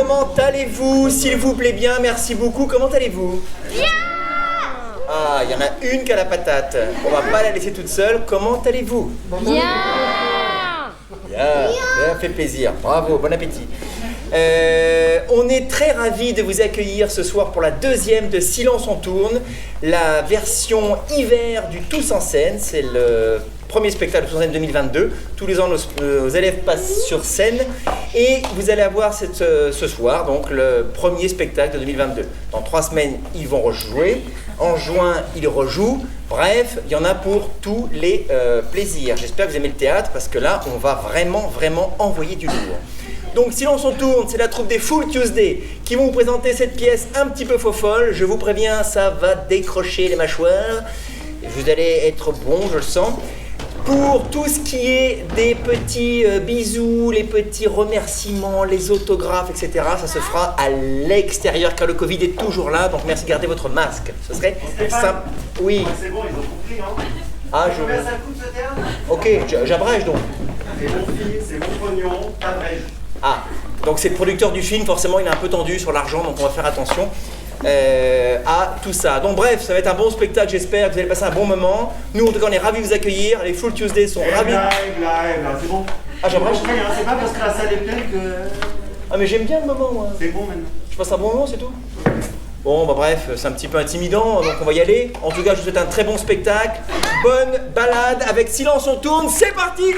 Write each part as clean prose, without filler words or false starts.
comment allez-vous? S'il vous plaît bien, merci beaucoup. Comment allez-vous? Bien! Ah, il y en a une qui a la patate. On va pas la laisser toute seule. Comment allez-vous? Bien! Bien, ça fait plaisir. Bravo, bon appétit. On est très ravis de vous accueillir ce soir pour la deuxième de Silence on tourne, la version hiver du Tous en scène. C'est le premier spectacle de Tous en scène 2022. Tous les ans, nos élèves passent sur scène et vous allez avoir ce soir donc le premier spectacle de 2022. Dans 3 semaines, ils vont rejouer. En juin, ils rejouent. Bref, il y en a pour tous les plaisirs. J'espère que vous aimez le théâtre parce que là, on va vraiment envoyer du lourd. Donc, Silence on tourne, c'est la troupe des Full Tuesday qui vont vous présenter cette pièce un petit peu faux-folle. Je vous préviens, ça va décrocher les mâchoires. Vous allez être bon, je le sens. Pour tout ce qui est des petits bisous, les petits remerciements, les autographes, etc., ça se fera à l'extérieur car le Covid est toujours là. Donc, merci, gardez votre masque. Ce serait simple. Oui. C'est bon, ils ont compris, hein. Ah, Combien ça coûte ce théâtre? Ok, j'abrège donc. C'est bon fille, c'est bon pognon, t'abrèges. Ah, donc c'est le producteur du film, forcément il est un peu tendu sur l'argent, donc on va faire attention à tout ça. Donc bref, ça va être un bon spectacle, j'espère que vous allez passer un bon moment. Nous en tout cas on est ravis de vous accueillir, les Full Tuesday sont ravis. Là, c'est bon. Ah, j'abrège. C'est pas parce que la salle est pleine que... Ah mais j'aime bien le moment moi. C'est bon maintenant. Je passe un bon moment, c'est tout. Bon bah bref, c'est un petit peu intimidant, donc on va y aller. En tout cas je vous souhaite un très bon spectacle. Bonne balade avec Silence on tourne, c'est parti.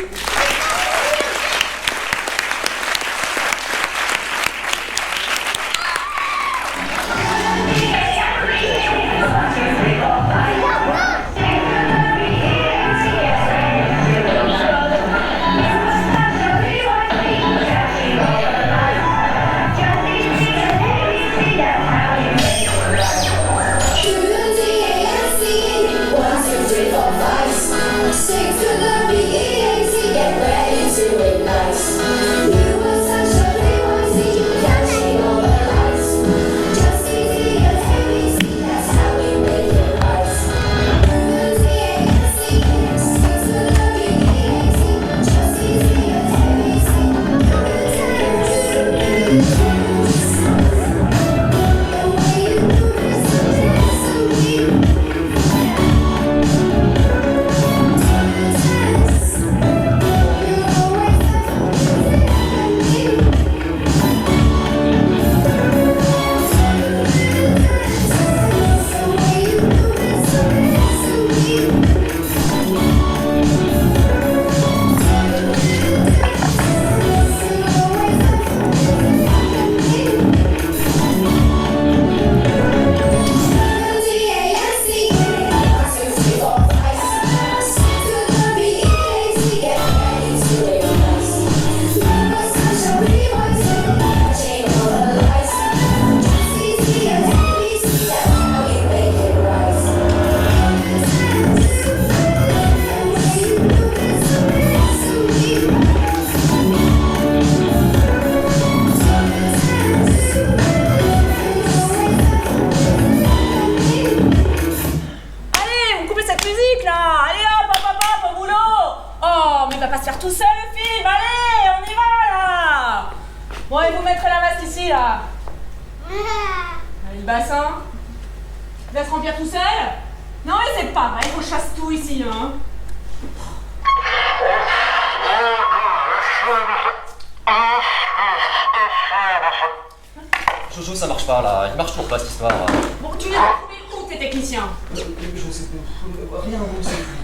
Jojo, ça marche pas là, il marche toujours pas cette histoire. Bon, tu les as trouvés où tes techniciens? Je sais pas, rien,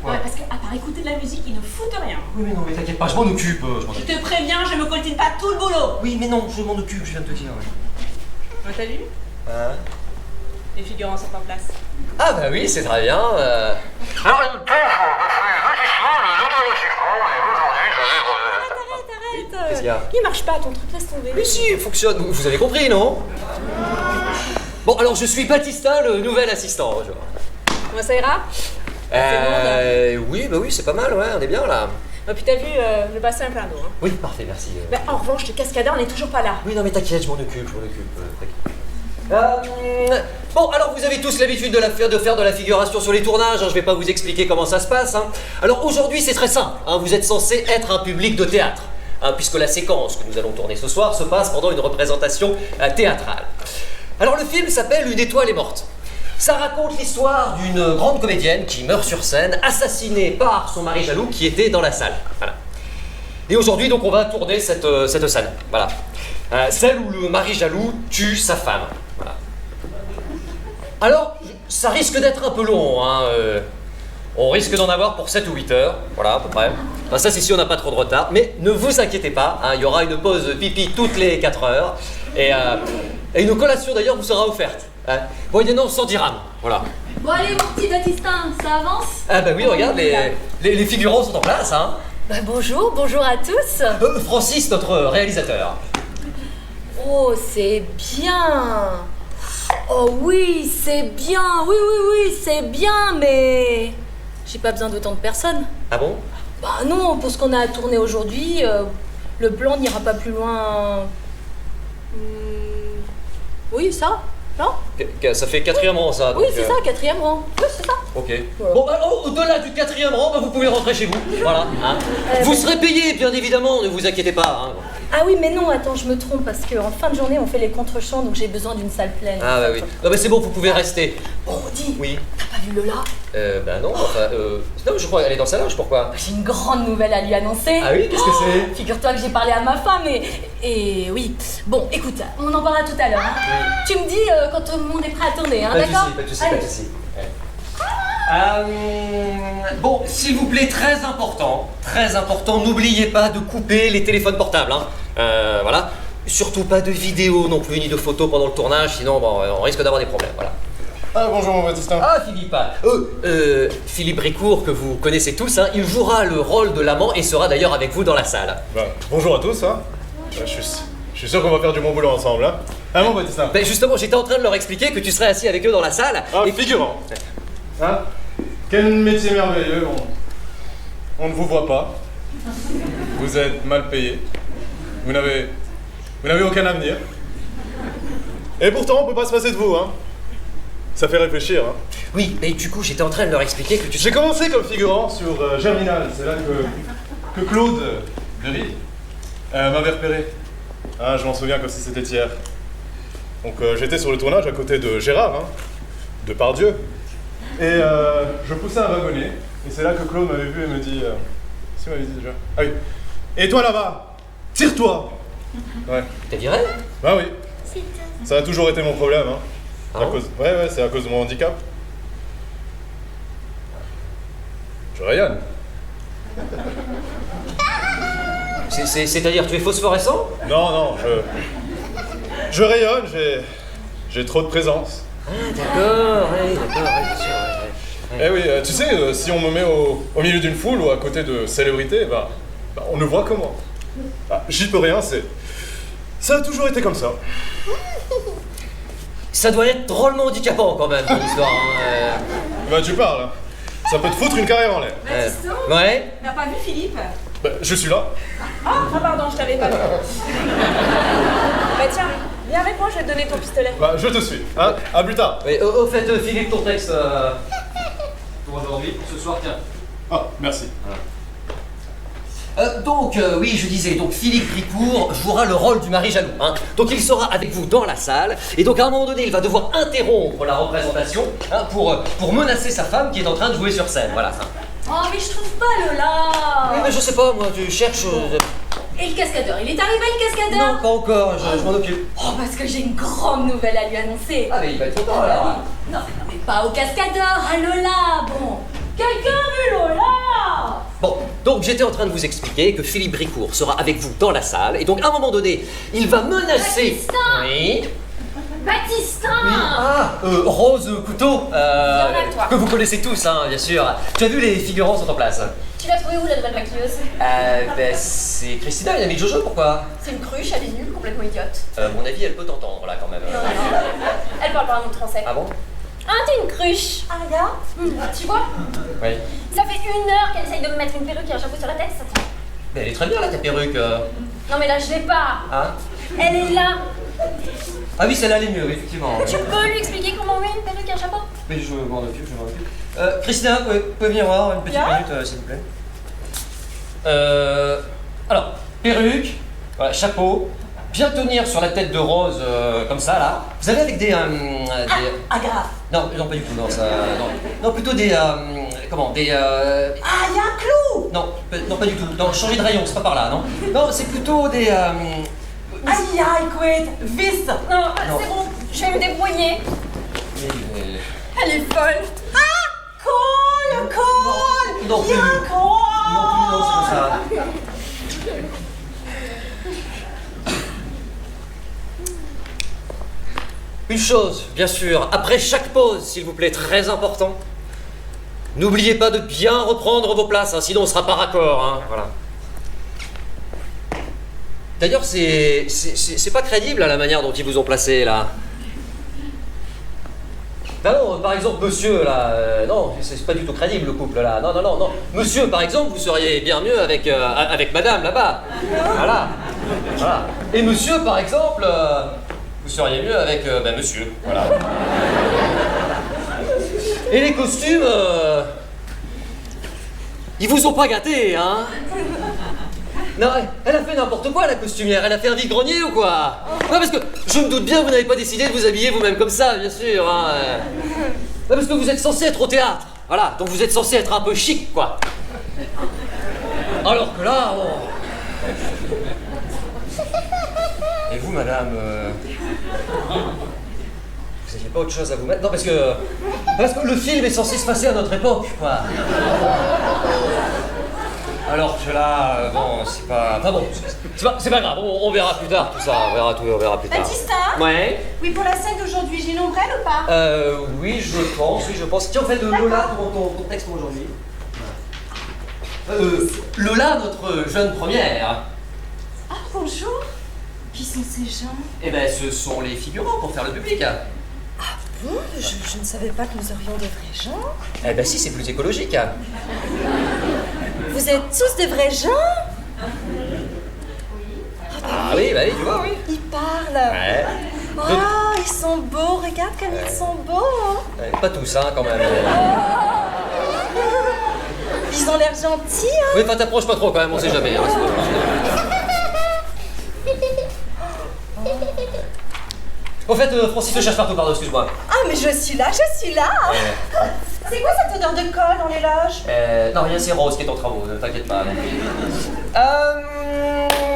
Ouais, parce qu'à part écouter de la musique, ils ne foutent rien. Oui, mais non, mais t'inquiète pas, je m'en occupe. Je te préviens, je me coltine pas tout le boulot. Oui, mais non, je m'en occupe, je viens de te dire. Ouais, t'as vu? Les figurants sont en place. Ah bah oui, c'est très bien. Arrête, Qu'est-ce qu'il y a? il marche pas ton truc, laisse tomber. Mais si, il fonctionne, vous avez compris, non? Bon, alors je suis Baptista, le nouvel assistant. Comment ça ira? Oui, bah oui, c'est pas mal, ouais, on est bien là. Oh, puis t'as vu, le bassin est plein d'eau. Hein. Oui, parfait, merci. Bah, en revanche, le cascadeur, on n'est toujours pas là. Oui, non mais t'inquiète, je m'en occupe, Bon, alors vous avez tous l'habitude de faire de la figuration sur les tournages, hein, je vais pas vous expliquer comment ça se passe. Hein. Alors aujourd'hui c'est très simple, hein, vous êtes censé être un public de théâtre. hein, puisque la séquence que nous allons tourner ce soir se passe pendant une représentation théâtrale. Alors le film s'appelle Une étoile est morte. Ça raconte l'histoire d'une grande comédienne qui meurt sur scène, assassinée par son mari jaloux qui était dans la salle. Voilà. Et aujourd'hui, donc, on va tourner cette scène. Voilà. Celle où le mari jaloux tue sa femme. Voilà. Alors, ça risque d'être un peu long, hein. On risque d'en avoir pour 7 ou 8 heures, voilà, à peu près. Enfin, ça, c'est si on n'a pas trop de retard. Mais ne vous inquiétez pas, hein, il y aura une pause pipi toutes les 4 heures. Et une collation, d'ailleurs, vous sera offerte. Moyennant 110 dirhams, voilà. Bon allez mon petit Baptistin, ça avance? Ah bah oui, regarde, les figurants sont en place, hein. Bah bonjour à tous. Francis, notre réalisateur. Oh c'est bien. Oh oui, c'est bien, oui, c'est bien, mais j'ai pas besoin d'autant de personnes. Ah bon? Bah non, pour ce qu'on a à tourner aujourd'hui, le plan n'ira pas plus loin. Oui, ça, non? Ça fait 4e rang, ça. Oui, donc, c'est ça, 4e rang. Oui, c'est ça. Ok. Voilà. Bon, bah, au-delà du 4e rang, bah, vous pouvez rentrer chez vous. Voilà. Hein. Vous serez payé, bien évidemment, ne vous inquiétez pas. Hein. Ah oui, mais non, attends, je me trompe, parce qu'en fin de journée, on fait les contre-champs, donc j'ai besoin d'une salle pleine. Ah bah oui. Non, mais c'est bon, vous pouvez rester. Bon, dis, Oui. t'as pas vu Lola? Bah non, enfin, non, je crois qu'elle est dans sa loge, pourquoi? J'ai une grande nouvelle à lui annoncer. Ah oui, qu'est-ce que c'est? Figure-toi que j'ai parlé à ma femme et oui. Bon, écoute, on en parlera tout à l'heure. Hein. Tu me dis quand tout le monde est prêt à tourner, hein, d'accord? Pas de soucis. Bon, s'il vous plaît, très important, n'oubliez pas de couper les téléphones portables, hein. Voilà. Surtout pas de vidéos non plus, ni de photos pendant le tournage, sinon bon, on risque d'avoir des problèmes, voilà. Ah bonjour mon Baptistin. Ah Philippe, Philippe Bricourt, que vous connaissez tous, hein, il jouera le rôle de l'amant et sera d'ailleurs avec vous dans la salle. Bah, bonjour à tous, hein. Je suis sûr qu'on va faire du bon boulot ensemble, hein. Ah mon Baptistin. Ben justement, j'étais en train de leur expliquer que tu serais assis avec eux dans la salle. Ah, figurant. Hein? Quel métier merveilleux, on ne vous voit pas. Vous êtes mal payé. Vous n'avez aucun avenir. Et pourtant, on peut pas se passer de vous, hein. Ça fait réfléchir, hein. Oui, et du coup, j'étais en train de leur expliquer que tu... J'ai commencé comme figurant sur Germinal. C'est là que Claude Berry m'avait repéré. Ah, je m'en souviens comme si c'était hier. Donc j'étais sur le tournage à côté de Gérard, hein, de Pardieu. Et je poussais un wagonnet. Et c'est là que Claude m'avait vu et me dit... Si, m'avait dit déjà. Ah oui. Et toi là-bas, tire-toi. Ouais. T'es viré? Bah oui. Ça a toujours été mon problème, hein. Ah bon? Ouais, c'est à cause de mon handicap. Je rayonne. C'est-à-dire, tu es phosphorescent? Non, je rayonne, j'ai trop de présence. Ah, d'accord, bien sûr. Eh oui, tu sais, si on me met au milieu d'une foule ou à côté de célébrités, bah, on ne voit que moi. Bah, j'y peux rien, ça a toujours été comme ça. Ça doit être drôlement handicapant quand même, ton histoire. Hein. Bah, tu parles, hein. Ça peut te foutre une carrière en l'air. Baptistin, Ouais. t'as pas vu Philippe? Bah, je suis là. Ah, pardon, je t'avais pas vu. Bah tiens, viens avec moi, je vais te donner ton pistolet. Bah, je te suis, hein. À plus tard. Oui, au fait, Philippe, ton texte pour aujourd'hui, pour ce soir, tiens. Ah, merci. Oui, je disais, donc Philippe Bricourt jouera le rôle du mari jaloux. Hein. Donc il sera avec vous dans la salle, et donc à un moment donné, il va devoir interrompre la représentation hein, pour menacer sa femme qui est en train de jouer sur scène. Voilà. Hein. Oh mais je trouve pas Lola. Oui, mais je sais pas, moi, tu cherches... Et le cascadeur, il est arrivé le cascadeur? Non, pas encore, je m'en occupe. Oh parce que j'ai une grande nouvelle à lui annoncer. Ah, mais il va être content alors. Non mais pas au cascadeur, à Lola. Bon, quelqu'un a vu Lola? Bon, donc j'étais en train de vous expliquer que Philippe Bricourt sera avec vous dans la salle, et donc à un moment donné, il va menacer... Baptistin. Oui. Baptistin. Oui. Ah, Rose Couteau, avec toi. que vous connaissez tous, hein, bien sûr. Tu as vu, les figurants sont en place. Tu l'as trouvé où la nouvelle maquilleuse? C'est Christina, elle a mis Jojo, pourquoi? C'est une cruche, elle est nulle, complètement idiote. À mon avis, elle peut t'entendre, là, quand même. Elle parle pas un mot français. Ah bon? Ah, t'es une cruche. Ah, regarde. Tu vois? Oui. Ça fait 1 heure qu'elle essaye de me mettre une perruque et un chapeau sur la tête, ça tient. Mais elle est très bien, là, ta perruque. Non mais là, je l'ai pas. Hein? Elle est là. Ah oui, celle-là, elle est mieux, effectivement. Tu peux lui expliquer comment on met une perruque et un chapeau? Mais je m'en occupe. Christina, vous pouvez venir voir une petite minute, s'il vous plaît. Alors, perruque, voilà, chapeau, bien tenir sur la tête de Rose, comme ça, là. Vous avez avec des... Agrafe. Non, non, pas du tout, non, ça... Non, non plutôt des... comment, des... Ah, il y a un clou. Non, non, pas du tout. Non, changer de rayon, c'est pas par là, non. Non, c'est plutôt des... Aïe, écoute, vis. Non, Non. c'est bon, je vais me débrouiller. mais- Elle est folle. Ah, colle. Non, Il y a plus. un colle. Non, plus, non, c'est comme ça. Une chose, bien sûr, après chaque pause, s'il vous plaît, très important. N'oubliez pas de bien reprendre vos places, hein, sinon on sera pas raccord, hein, voilà. D'ailleurs, c'est pas crédible là, la manière dont ils vous ont placé là. Ah non, par exemple, monsieur là, non, c'est pas du tout crédible le couple là. Non, non, non, non. Monsieur, par exemple, vous seriez bien mieux avec madame là-bas. Voilà. Voilà. Et monsieur, par exemple, vous seriez mieux avec monsieur. Voilà. Et les costumes, ils vous ont pas gâté, hein? Non, elle a fait n'importe quoi, la costumière. Elle a fait un vide-grenier ou quoi? Non, parce que je me doute bien que vous n'avez pas décidé de vous habiller vous-même comme ça, bien sûr. Hein. Non, parce que vous êtes censé être au théâtre. Voilà, donc vous êtes censé être un peu chic, quoi. Alors que là, oh. Et vous, madame, vous n'aviez pas autre chose à vous mettre? Non, parce que le film est censé se passer à notre époque, quoi. Alors que là, bon, c'est pas... Enfin bon, c'est pas grave, on verra plus tard tout ça, on verra plus tard. Baptista? Ouais. Oui, pour la scène d'aujourd'hui, j'ai une ombrelle ou pas? Oui, je pense. Tiens, en fait, Lola, ton texte pour aujourd'hui. Lola, notre jeune première. Ah, bonjour. Qui sont ces gens? Eh ben, ce sont les figurants pour faire le public. Bon, je ne savais pas que nous aurions de vrais gens. Eh ben si, c'est plus écologique. Vous êtes tous de vrais gens? Ah oui, bah oui, tu vois, oui. Ils parlent. Ouais. Ah, ils sont beaux. Regarde comme ils sont beaux. Pas tous, hein, quand même. Ils ont l'air gentils, hein. Oui, enfin, t'approches pas trop, quand même, on sait jamais. Hein, En fait, Francis se cherche partout, pardon, excuse-moi. Ah, mais je suis là. C'est quoi cette odeur de colle dans les loges? Non, rien, c'est Rose qui est en travaux, ne t'inquiète pas.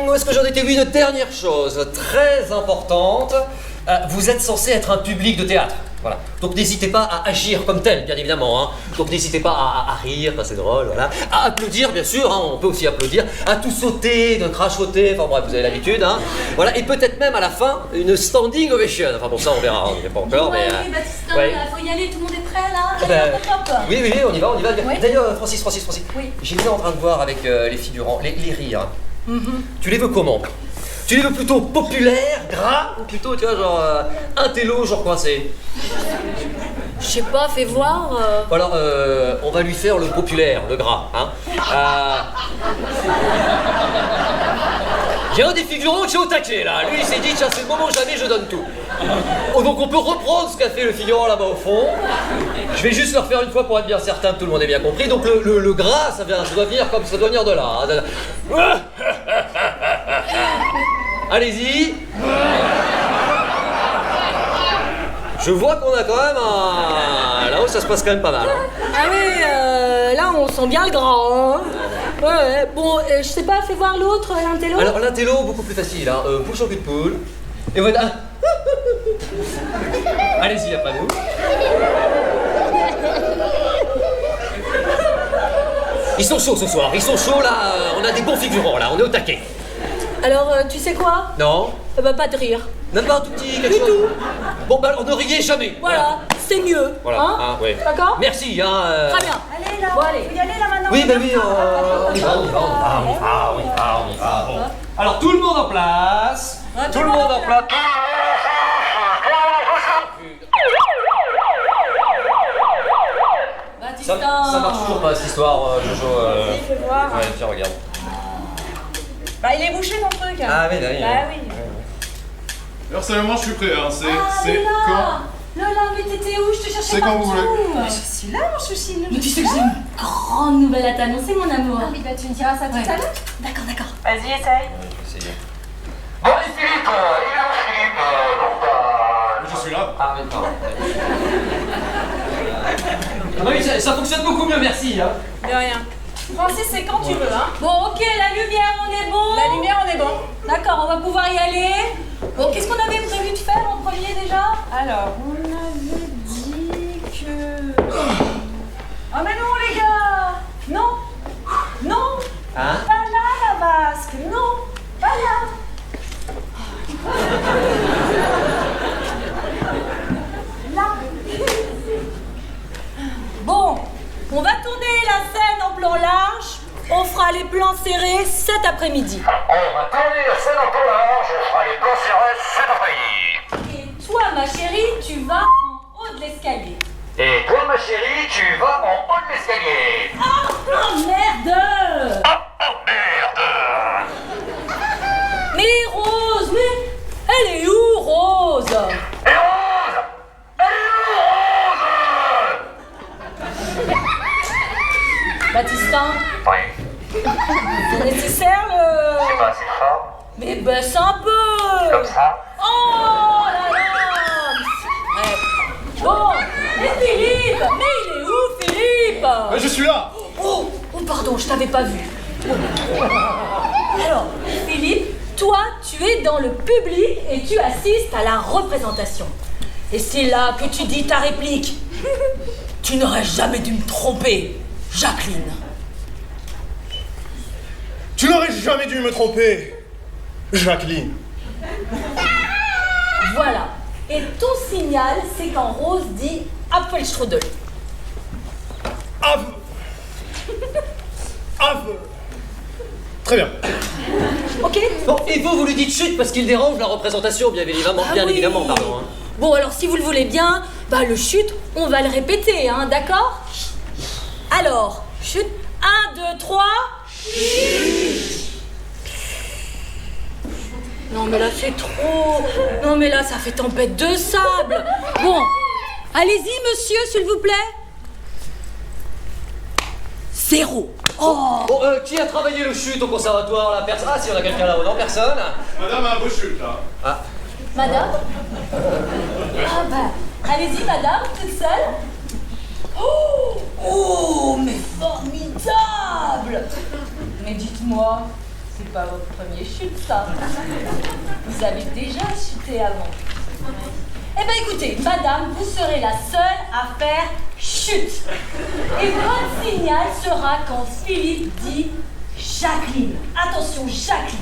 Où est-ce que j'en étais? Oui, une dernière chose, très importante. Vous êtes censé être un public de théâtre. Voilà. Donc n'hésitez pas à agir comme tel, bien évidemment. Hein. Donc n'hésitez pas à rire, c'est drôle, voilà. À applaudir, bien sûr, hein, on peut aussi applaudir. À tout sauter, de crachoter, enfin bref, vous avez l'habitude. Hein. Voilà. Et peut-être même à la fin, une standing ovation. Enfin bon, ça on verra, on n'y est pas encore. Ouais, mais, Baptista, ouais. là, faut y aller, tout le monde est prêt là. Allez, Ben, hop, hop. oui, on y va. Oui. D'ailleurs, Francis, Oui. j'étais en train de voir avec les figurants, les rires. Tu les veux comment? Tu les veux plutôt populaires, gras, ou plutôt, tu vois, genre, intello, genre coincé? Je sais pas, fais voir. Alors, on va lui faire le populaire, le gras, hein. Il y a un des figurants qui est au taquet, là. Lui, il s'est dit, tiens, c'est le moment jamais, je donne tout. Oh, donc on peut reprendre ce qu'a fait le figurant là-bas au fond. Je vais juste le refaire une fois pour être bien certain que tout le monde ait bien compris. Donc le gras, ça doit venir comme ça doit venir de là. Hein. Allez-y. Je vois qu'on a quand même un... Là-haut, ça se passe quand même pas mal. Hein. Ah oui, là on sent bien le grand. Hein. Ouais, bon, je sais pas, fais voir l'autre, l'intello. Alors l'intello, beaucoup plus facile. Hein. Bouche au cul de poule. Et voilà. Allez-y, après vous. Ils sont chauds ce soir, ils sont chauds là. On a des bons figurants là, on est au taquet. Alors, tu sais quoi? Non? Bah, pas de rire. Même pas un tout petit quelque chose? Bon, bah alors ne riez jamais. Voilà, c'est mieux. Voilà, Hein, hein, ouais. D'accord? Merci, hein. Très bien. Allez, là. Bon, allez. Faut y aller, là, maintenant. Oui, bah oui, on y va. Bon. Alors tout le monde en place. Tout le monde en place. Baptista. Ça marche toujours pas cette histoire, Jojo. Vas-y, fais voir. Ouais, tiens, regarde. Bah, il est bouché, ton truc. Ah oui, bah oui. Bah oui. Personnellement, je suis prêt, hein. C'est Lola. quand... Lola, mais t'étais où? Je te cherchais C'est quand partout. vous voulez. Je suis là, mon chouchi. Mais tu sais que j'ai une grande nouvelle à t'annoncer, mon amour. Ah oui, bah tu me diras ça tout Ouais. à l'heure. D'accord. Vas-y, essaye. Je vais essayer. Bon, allez, Philippe, il est où, Philippe? Non, bah... Je suis là. Ah, mais pardon. Ah oui, ça fonctionne beaucoup mieux, merci. Hein. De rien. Francis, c'est quand tu veux, hein. Bon, ok, la lumière, on est bon. La lumière, on est bon. D'accord, on va pouvoir y aller. Bon, qu'est-ce qu'on avait prévu de faire en premier déjà? Alors, on avait dit que... Oh mais non, les gars. Non. Non. Hein? Pas là, la vasque. Non. Pas là. Là. Bon, on va tourner la scène en plan large. On fera les plans serrés cet après-midi. On va tourner la scène en plan large, on fera les plans serrés cet après-midi. Et toi, ma chérie, tu vas en haut de l'escalier. Et toi, ma chérie, tu vas en haut de l'escalier. Oh merde! Oh merde! Mais Rose, mais elle est où, Rose? Et Rose! Elle est où, Rose? Baptistin, Oui, c'est nécessaire le... c'est pas assez fort. Mais baisse un peu! Comme ça. Oh là là! Ouais. Bon, et Philippe? Mais il est où, Philippe? Mais je suis là. Oh, pardon, je t'avais pas vu. Alors, Philippe, toi, tu es dans le public et tu assistes à la représentation. Et c'est là que tu dis ta réplique. Tu n'aurais jamais dû me tromper, Jacqueline. Tu n'aurais jamais dû me tromper, Jacqueline. Voilà. Et ton signal, c'est quand Rose dit Apfelstrudel. Très bien. Ok? Bon, et vous lui dites chut parce qu'il dérange la représentation, bien évidemment, Ah oui. pardon. Hein. Bon, alors si vous le voulez bien, bah le chut, on va le répéter, hein, d'accord? Alors, chut, 1, 2, 3. Non mais là c'est trop. Non mais là ça fait tempête de sable. Bon, allez-y monsieur, s'il vous plaît. 0. Oh. Bon, qui a travaillé le chut au conservatoire là? Ah, si, on a quelqu'un là-haut, non? Personne? Madame a un beau chute là. Ah. Madame? Ah bah, allez-y madame, toute seule. Oh, mais formidable! Mais dites-moi, c'est pas votre premier chute ça. Vous avez déjà chuté avant. Eh ben écoutez, madame, vous serez la seule à faire chute. Et votre signal sera quand Philippe dit Jacqueline. Attention, Jacqueline.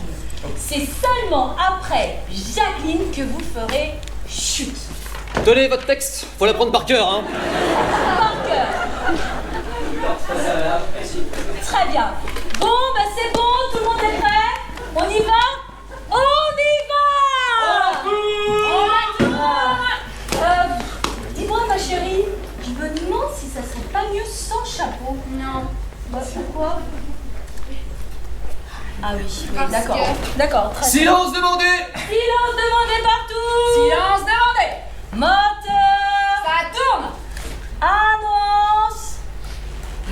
C'est seulement après Jacqueline que vous ferez chute. Tenez votre texte, faut l'apprendre par cœur, hein. Par cœur. Très bien. Bon, bah c'est bon, tout le monde est prêt? On y va? On y va! On la dis-moi ma chérie, je me demande si ça serait pas mieux sans chapeau. Non. Bah pourquoi? Ah oui, Parce d'accord. que- D'accord, très bien. Silence demandé! Silence demandé partout! Silence demandé. Moteur! Ça tourne. Annonce!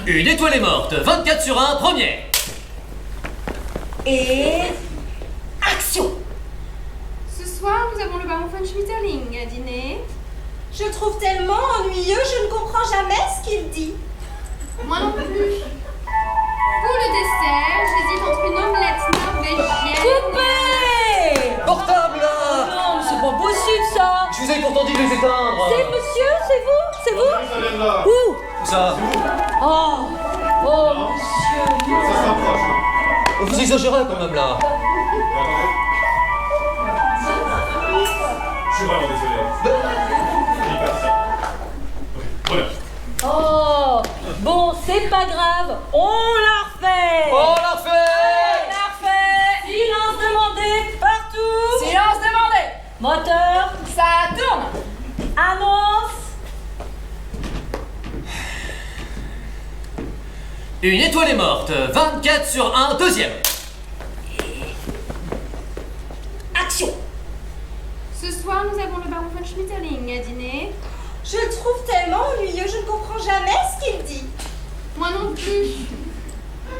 Une étoile est morte, 24 sur 1, première. Et... action! Ce soir, nous avons le baron von Schmetterling à dîner. Je le trouve tellement ennuyeux, je ne comprends jamais ce qu'il dit. Moi non plus. Pour le dessert, j'hésite entre une omelette norvégienne... Coupé! Portable là! Non, mais c'est pas possible ça! Je vous avais pourtant dit de les éteindre! C'est monsieur, c'est vous? C'est vous? Ça vient de là. Où? Où ça? Oh! Oh monsieur! non. Ça s'approche. Vous exagérez quand même là! Je suis vraiment désolé. Il passe ça. Ok, voilà. Oh! Bon, c'est pas grave, on la refait! On l'a fait! Parfait! Silence demandé partout! Silence demandé. Moteur! Ça tourne. Annonce! Une étoile est morte, 24 sur 1, deuxième. Action! Ce soir, nous avons le baron von Schmetterling à dîner. Je le trouve tellement ennuyeux, je ne comprends jamais ce qu'il dit. Moi non plus.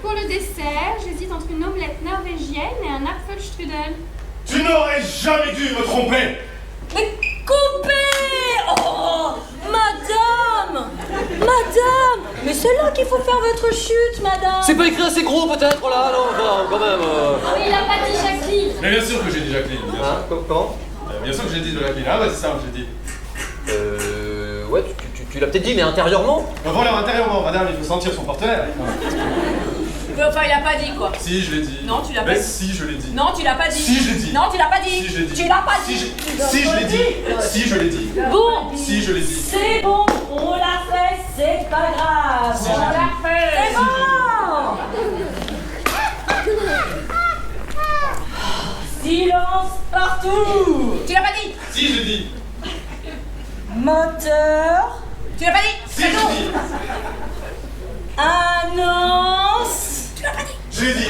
Pour le dessert, j'hésite entre une omelette norvégienne et un Apfelstrudel. Tu n'aurais jamais dû me tromper! Mais coupez! Oh, madame! Madame! Mais c'est là qu'il faut faire votre chute, madame! C'est pas écrit assez gros peut-être, là, non, enfin, quand même. Oh, il a pas dit Jacqueline. Mais bien sûr que j'ai dit Jacqueline. Bien sûr, Hein, comment? Bien sûr que j'ai dit de Jacqueline. Ah, bah c'est ça, j'ai dit. Ouais, tu l'as peut-être dit, mais intérieurement? Voilà, intérieurement, madame, il faut sentir son partenaire. Enfin, il a pas dit quoi. Si, je l'ai dit. Non, tu l'as pas Mais dit. si, je l'ai dit. Non, tu l'as pas dit. Si, je l'ai dit. Non, tu l'as pas dit. Si, je l'ai dit. Tu l'as pas dit. Si, je l'ai dit. Si, je l'ai dit. Bon! Si, je l'ai dit. C'est bon, on l'a fait, c'est pas grave! Si, On je l'ai l'a fait! C'est bon! Silence partout! Tu l'as pas dit. Si, je l'ai dit. Moteur Tu l'as pas dit. Si, je l'ai dit. annonce! Je l'ai dit.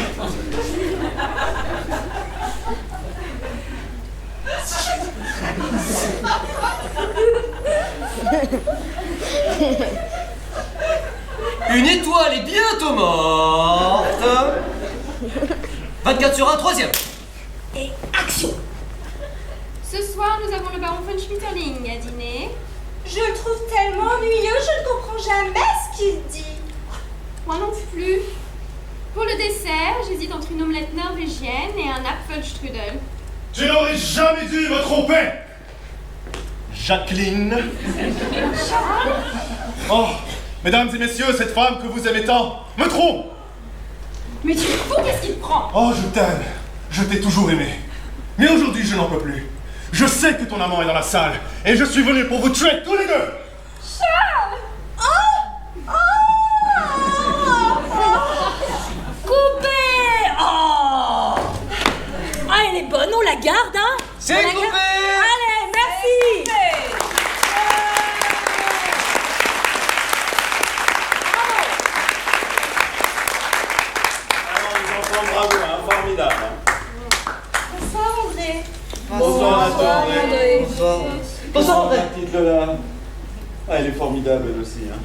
Une étoile est bientôt morte. 24 sur 1, troisième. Et action! Ce soir, nous avons le baron von Schmetterling à dîner. Je le trouve tellement ennuyeux, je ne comprends jamais ce qu'il dit. Moi non plus. Pour le dessert, j'hésite entre une omelette norvégienne et un Apfelstrudel. Tu n'aurais jamais dû me tromper! Jacqueline. Oh, mesdames et messieurs, cette femme que vous aimez tant me trompe! Mais tu es fou, qu'est-ce qu'il te prend? Oh, je t'aime. Je t'ai toujours aimé. Mais aujourd'hui, je n'en peux plus. Je sais que ton amant est dans la salle et je suis venu pour vous tuer tous les deux! Coupé! Oh! Ah, elle est bonne, on la garde, hein? C'est On la coupé! garde. Allez, merci! Alors, les enfants, bravo, hein, formidable. Bonsoir André. Bonsoir à toi, André. Bonsoir, André. La petite Lola. Ah, elle est formidable, elle aussi. Hein.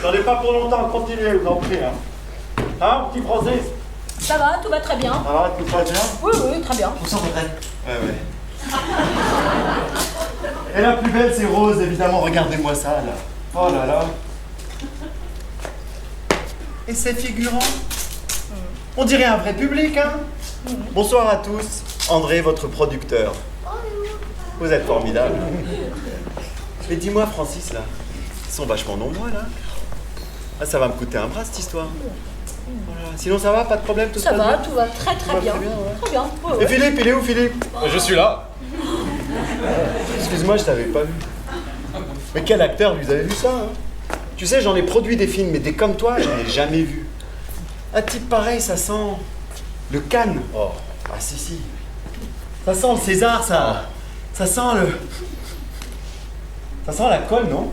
J'en ai pas pour longtemps, continuez, je vous en prie. Hein, petit Francis? Ça va, tout va très bien. Ça va, tout va bien? Oui, oui, très bien. Bonsoir, André. Ouais. Et la plus belle, c'est Rose, évidemment. Regardez-moi ça, là. Oh là là. Et ces figurants? On dirait un vrai public, hein? Bonsoir à tous. André, votre producteur. Vous êtes formidable. Mais dis-moi, Francis, là, ils sont vachement nombreux, là. Ah, ça va me coûter un bras, cette histoire. Voilà. Sinon, ça va? Pas de problème? Tout se Ça passe va, bien? tout va très très va bien. très bien, ouais. Très bien. Ouais, Et ouais. Philippe, il est où, Philippe? Je suis là. Excuse-moi, je t'avais pas vu. Mais quel acteur, vous avez vu ça, hein? Tu sais, j'en ai produit des films, mais des comme toi, je n'ai jamais vu. Un type pareil, ça sent le Cannes. Oh. Ah si, si. Ça sent le César, ça. Ça sent le... Ça sent la colle, non?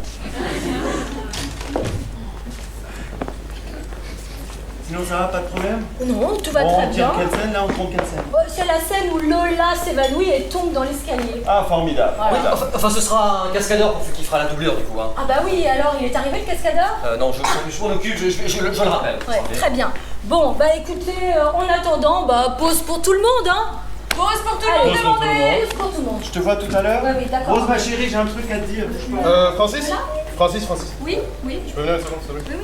Sinon, ça va, pas de problème? Non, tout va Bon, très on tire bien. quelle scène, là? On tourne quelle scène? C'est la scène où Lola s'évanouit et tombe dans l'escalier. Ah, formidable. Voilà. formidable. Enfin, ce sera un cascadeur qui fera la doublure du coup. Hein. Ah bah oui, alors il est arrivé le cascadeur? Non, je m'en occupe, je le rappelle. Ouais, très bien. Bon, bah écoutez, en attendant, bah pause pour tout le monde, hein? Pause pour tout le Allez, monde, Pause pour tout le demandez. Pause pour tout le monde. Je te vois tout à l'heure. Ouais, oui, d'accord. Rose, ma chérie, j'ai un truc à te dire. Bouge pas. Francis? Francis. Oui, oui. Tu peux venir une seconde, s'il te plaît?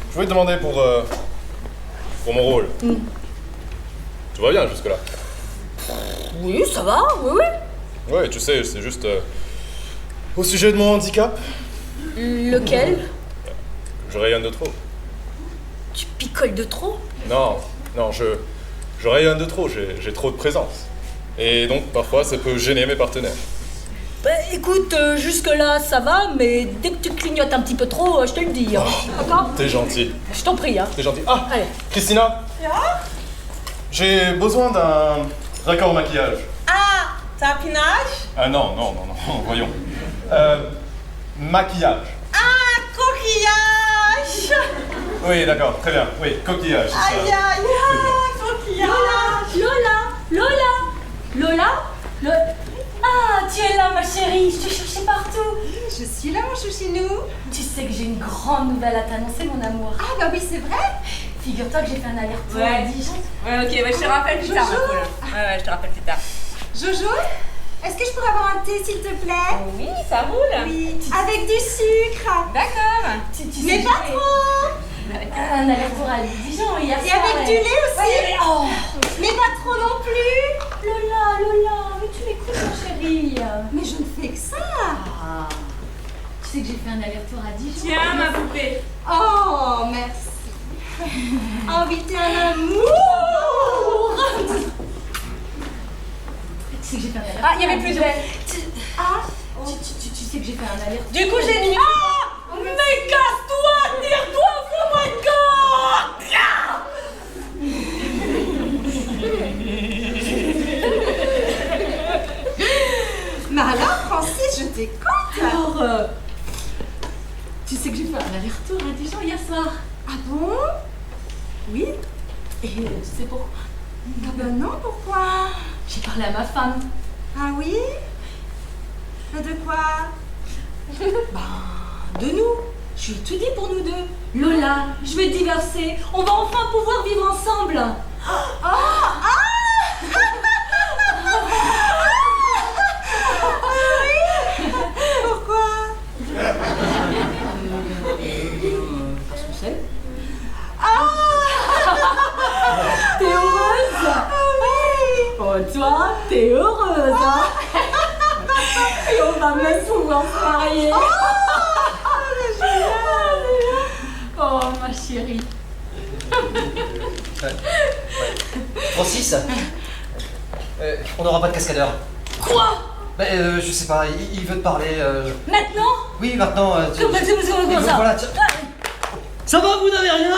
Je voulais te demander pour mon rôle. Tout va bien jusque-là? Oui, ça va, oui, oui. Ouais, tu sais, c'est juste au sujet de mon handicap. Lequel? Je rayonne de trop. Tu picoles de trop? Non, je rayonne de trop, j'ai trop de présence. Et donc, parfois, ça peut gêner mes partenaires. Bah écoute, jusque-là ça va, mais dès que tu clignotes un petit peu trop, je te le dis, hein. D'accord? T'es gentil, Je t'en prie, hein. t'es gentil. Ah, Allez. Christina? J'ai besoin d'un raccord maquillage. Ah, tapinage? Ah non, voyons. Maquillage. Ah, coquillage! Oui, d'accord, très bien. Oui, coquillage, c'est ça. Aïe, aïe, aïe, coquillage! Lola? Ah, tu es là, ma chérie, je te cherchais partout. Je suis là, mon chouchinou. Tu sais que j'ai une grande nouvelle à t'annoncer, mon amour. Ah, bah oui, c'est vrai. Figure-toi que j'ai fait un aller-retour Ouais. à Dijon. Ouais, ok, ouais, je te rappelle plus tard, ma Jojo. poule. Ouais, je te rappelle plus tard. Jojo, est-ce que je pourrais avoir un thé, s'il te plaît? Oui, ça roule. Oui, avec du sucre. D'accord. Tu sais Mais que pas j'ai fait trop. un aller-retour à Dijon hier Et soir. avec du lait aussi. Ouais, oh. Mais pas trop non plus. Lola, mais tu m'écoutes, ma chérie. Mais je ne fais que ça. Ah. Tu sais que j'ai fait un aller-retour à Dijon. Tiens, ma poupée. Oh, merci. Oh, oui, t'es un amour. Tu sais que j'ai fait un aller-retour. Ah, il y avait plus de lait. Ah, Tu sais que j'ai fait un aller-retour. Du coup, j'ai mis. Ah, mais casse-toi, tire-toi, fous-moi le corps. mais alors, Francis, je t'écoute. Alors, tu sais que j'ai fait un aller-retour à Dijon hier soir. Ah bon? Oui. Et tu sais pourquoi? Ah ben non, pourquoi? J'ai parlé à ma femme. Ah oui? De quoi? De nous. Je lui ai tout dit pour nous deux. Lola, je vais divorcer. On va enfin pouvoir vivre ensemble. Pourquoi? Parce qu'on s'aime. Ah! T'es heureuse? Oh, toi, t'es heureuse, hein? Et on va même pouvoir se marier. Oh, ma chérie. Francis on n'aura pas de cascadeur. Quoi? Je sais pas, il veut te parler. Maintenant? Oui, maintenant. Comment ça? Voilà, tiens. Ça va, vous n'avez rien?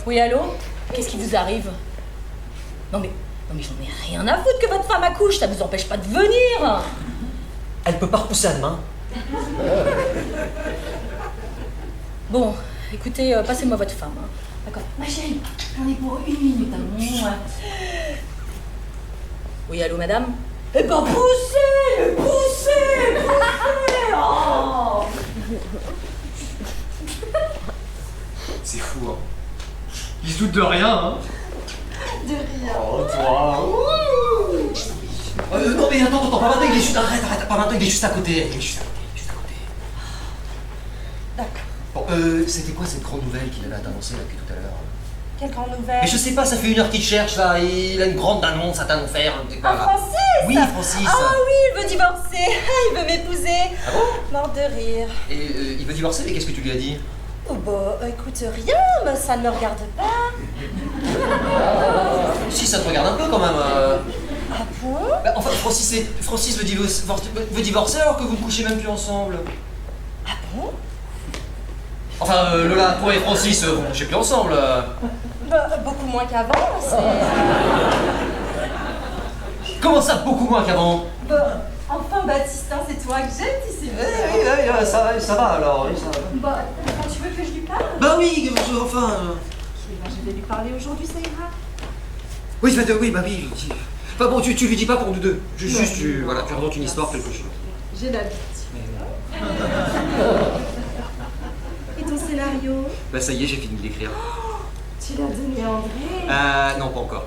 Oui, allô? Qu'est-ce qui vous arrive? Non mais j'en ai rien à foutre que votre femme accouche, ça vous empêche pas de venir. Elle peut pas repousser à demain. Bon, écoutez, passez-moi votre femme. Hein. D'accord. Ma chérie, on est pour 1 minute, amour. Oui, allô, madame? Eh ben, poussez! Oh. C'est fou, hein. Il se doute de rien, hein. De rien. Oh, toi. Non mais attends, pas maintenant, il est juste... Arrête, pas maintenant, il est juste à côté. D'accord. Bon, c'était quoi cette grande nouvelle qu'il avait à t'annoncer là depuis tout à l'heure? Quelle grande nouvelle? Mais je sais pas, ça fait 1 heure qu'il te cherche là, et il a une grande annonce à t'annoncer. Ah, Francis? Oui, Francis. Ah oui, il veut divorcer. Il veut m'épouser. Ah bon? Mort de rire. Et il veut divorcer, mais qu'est-ce que tu lui as dit? Oh bah, écoute, rien, mais ça ne me regarde pas. Si, ça te regarde un peu quand même. Ah bon? Bah, enfin, Francis veut divorcer alors que vous ne couchez même plus ensemble. Ah bon? Enfin, Lola, toi et Francis, vous ne couchez plus ensemble. Bah, beaucoup moins qu'avant, c'est... Comment ça, beaucoup moins qu'avant? Bah, enfin, Baptiste, hein, c'est toi que j'aime, tu sais. Oui, ça va alors. Oui, ça va. Bah, tu veux que je lui parle? Bah oui, enfin. Ok, bah, je vais lui parler aujourd'hui, ça ira. Oui, bah oui. Enfin bon, tu lui dis pas pour nous deux. Juste, tu racontes une histoire, quelque chose. J'ai l'habitude. Et ton scénario? Bah ça y est, j'ai fini de l'écrire. Tu l'as donné à André? Non, pas encore.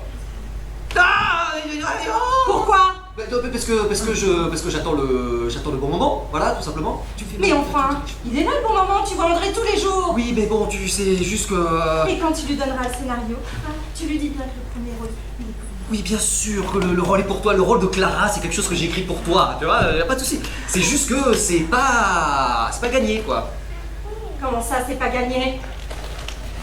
Ah, Pourquoi? Bah, parce que j'attends le bon moment, voilà, tout simplement. Mais enfin, il est là le bon moment, tu vois André tous les jours. Oui, mais bon, tu sais juste que... Et quand tu lui donneras le scénario, tu lui dis bien que le premier rôle, il est pour moi. Oui, bien sûr que le rôle est pour toi. Le rôle de Clara, c'est quelque chose que j'ai écrit pour toi. Tu vois, y a pas de souci. C'est juste que c'est pas gagné, quoi. Comment ça, c'est pas gagné?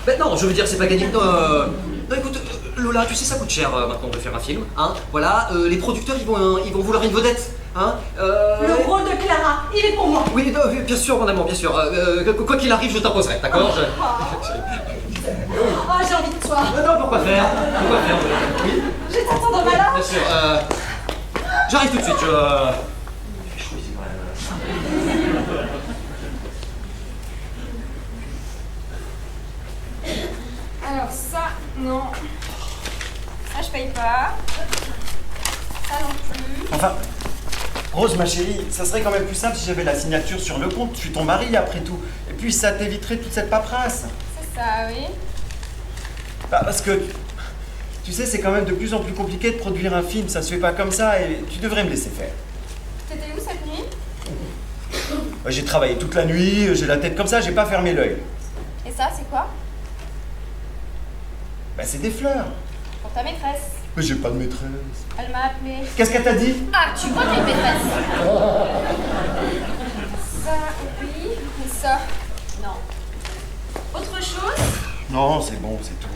Ben non, je veux dire, c'est pas gagné. Non, écoute, Lola, tu sais, ça coûte cher maintenant de faire un film, hein. Voilà, les producteurs, ils vont vouloir une vedette, hein. Le rôle de Clara, il est pour moi. Oui, bien sûr, mon amour, bien sûr. Quoi qu'il arrive, je t'imposerai, d'accord? Oh, j'ai envie de toi. Non, pourquoi faire? Oui, Je t'attends dans ma loge. bien sûr. J'arrive tout de suite, Alors ça, non. Ça, je paye pas. Ça non plus. Enfin, Rose, ma chérie, ça serait quand même plus simple si j'avais la signature sur le compte. Je suis ton mari après tout. Et puis ça t'éviterait toute cette paperasse. C'est ça, oui. Bah, parce que, tu sais, c'est quand même de plus en plus compliqué de produire un film. Ça se fait pas comme ça et tu devrais me laisser faire. T'étais où cette nuit? Ouais, j'ai travaillé toute la nuit, j'ai la tête comme ça, j'ai pas fermé l'œil. Et ça, c'est quoi? Bah, c'est des fleurs. Pour ta maîtresse. Mais j'ai pas de maîtresse. Elle m'a appelé. Qu'est-ce qu'elle t'a dit? Ah, tu vois quelle maîtresse? Ça, oui. Et ça? Non. Autre chose? Non, c'est bon, c'est tout.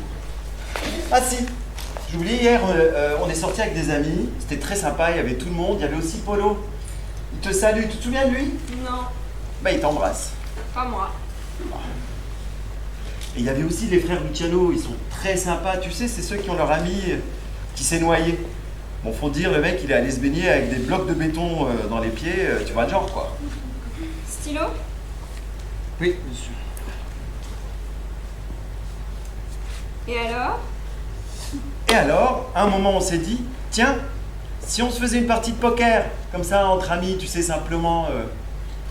Ah si, j'oublie, hier, on est sorti avec des amis. C'était très sympa, il y avait tout le monde. Il y avait aussi Polo. Il te salue, tu te souviens de lui? Non. Bah, il t'embrasse. Pas moi. Et il y avait aussi les frères Luciano, ils sont très sympas. Tu sais, c'est ceux qui ont leur ami qui s'est noyé. Bon, faut dire, le mec, il est allé se baigner avec des blocs de béton dans les pieds. Tu vois le genre, quoi. Stylo? Oui, monsieur. Et alors? Et alors, à un moment, on s'est dit, tiens, si on se faisait une partie de poker, comme ça, entre amis, tu sais, simplement,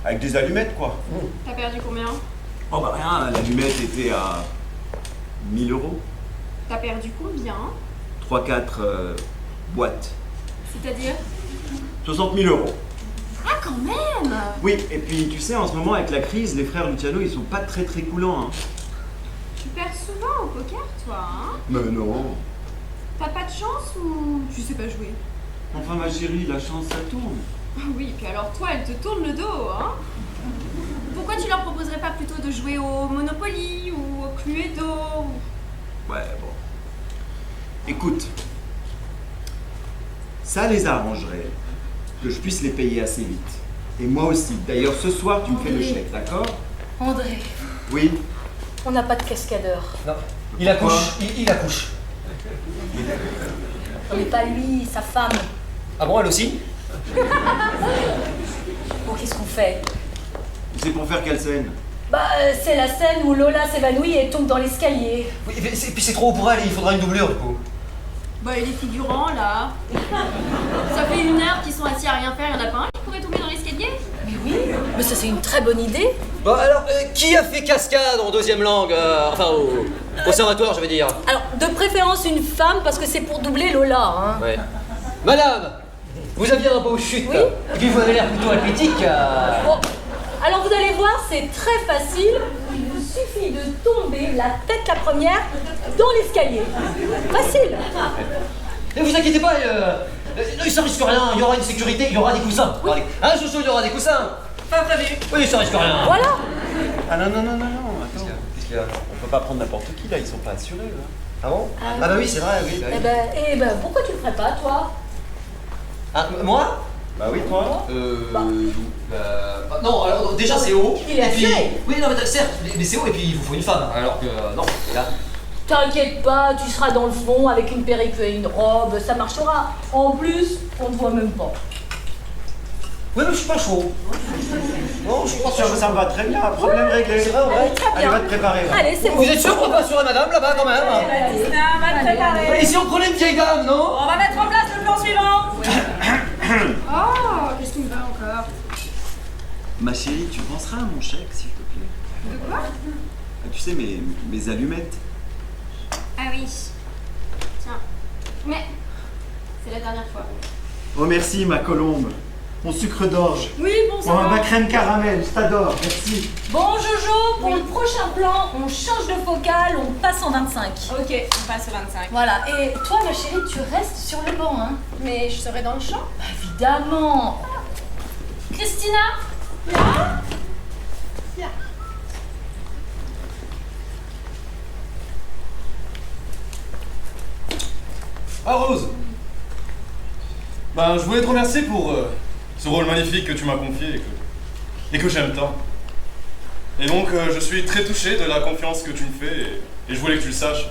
avec des allumettes, quoi. T'as perdu combien? Oh bah rien, l'allumette était à 1000 euros. T'as perdu combien? 3-4 boîtes. C'est-à-dire? 60 000 euros. Ah, quand même! Oui, et puis tu sais, en ce moment, avec la crise, les frères Luciano, ils sont pas très coulants. Hein. Tu perds souvent au poker, toi, hein? Mais non. T'as pas de chance ou tu sais pas jouer? Enfin, ma chérie, la chance, ça tourne. Ah oui, puis alors toi, elle te tourne le dos, hein? Pourquoi tu leur proposerais pas plutôt de jouer au Monopoly ou au Cluedo? Ouais, bon. Écoute, ça les arrangerait que je puisse les payer assez vite. Et moi aussi. D'ailleurs, ce soir, tu me fais le chèque, d'accord? André, Oui. on n'a pas de cascadeur. Non, il accouche, il accouche. Non mais pas lui, sa femme. Ah bon, elle aussi? Bon, qu'est-ce qu'on fait? C'est pour faire quelle scène? Bah, c'est la scène où Lola s'évanouit et tombe dans l'escalier. Oui, et puis c'est trop haut pour elle, il faudra une doublure du coup. Bah, et les figurants, là? Ça fait 1 heure qu'ils sont assis à rien faire, y'en a pas un qui pourrait tomber dans l'escalier? Mais oui, mais ça c'est une très bonne idée. Bon alors, qui a fait cascade en deuxième langue? Enfin, au conservatoire, je veux dire. Alors, de préférence une femme, parce que c'est pour doubler Lola, hein. Ouais. Madame, vous aviez un beau chute. Oui. Et puis vous avez l'air plutôt athlétique. Bon, alors vous allez voir, c'est très facile. Il vous suffit de tomber la tête la première dans l'escalier. Facile. Ne vous inquiétez pas, ça risque rien, il y aura une sécurité, il y aura des coussins. Oui. Hein, Jojo, il y aura des coussins. Pas prévu. Oui, ça risque rien. Voilà. Ah non, attends. Qu'est-ce qu'il y a? On peut pas prendre n'importe qui, là, ils sont pas assurés, là. Ah bon? Ah Ah bah oui, c'est vrai, oui. Bah, oui. Eh ben, pourquoi tu le ferais pas, toi? Ah, moi? Bah oui, toi. Non, alors déjà c'est haut. Il est et puis, assuré. oui, non, mais certes, mais c'est haut et puis il vous faut une femme. Alors que non, là. T'inquiète pas, tu seras dans le fond avec une perruque et une robe, ça marchera. En plus, on te voit même pas. Oui, mais je suis pas chaud. Non, je suis pas chaud. Ça me va très bien, problème réglé. C'est vrai, ouais. Très Allez, bien. va te préparer. Va. Allez, c'est bon. Vous êtes sûr qu'on va assurer madame là-bas quand même? Christina, va te préparer. Et si on prenait une vieille dame, non? On va mettre en place le plan suivant. Oh, qu'est-ce qui me va encore? Ma chérie, tu penseras à mon chèque, s'il te plaît. De quoi? Tu sais, mes allumettes. Ah oui. Tiens. Mais c'est la dernière fois. Oh, merci, ma colombe. Mon sucre d'orge. Oui, bon, ça Oh, va. ma crème caramel, je t'adore, merci. Bon, Jojo, pour le prochain plan, on change de focale, on passe en 25. Ok, on passe au 25. Voilà, et toi, ma chérie, tu restes sur le banc, hein? Mais je serai dans le champ? Bah, évidemment. Christina? Là? Ah Rose, ben, je voulais te remercier pour ce rôle magnifique que tu m'as confié et que j'aime tant. Et donc je suis très touché de la confiance que tu me fais et je voulais que tu le saches.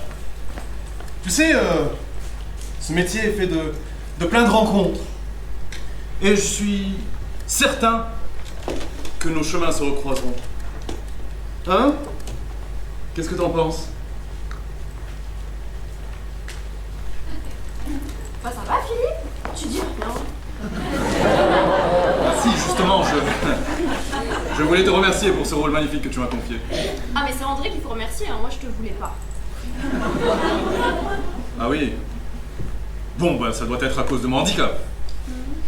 Tu sais, ce métier est fait de plein de rencontres. Et je suis certain que nos chemins se recroiseront. Hein? Qu'est-ce que t'en penses? Bah ça va, Philippe? Tu dis rien. si, justement, je voulais te remercier pour ce rôle magnifique que tu m'as confié. Ah, mais c'est André qu'il faut remercier, hein. Moi je te voulais pas. Ah oui. Bon, bah, ça doit être à cause de mon handicap.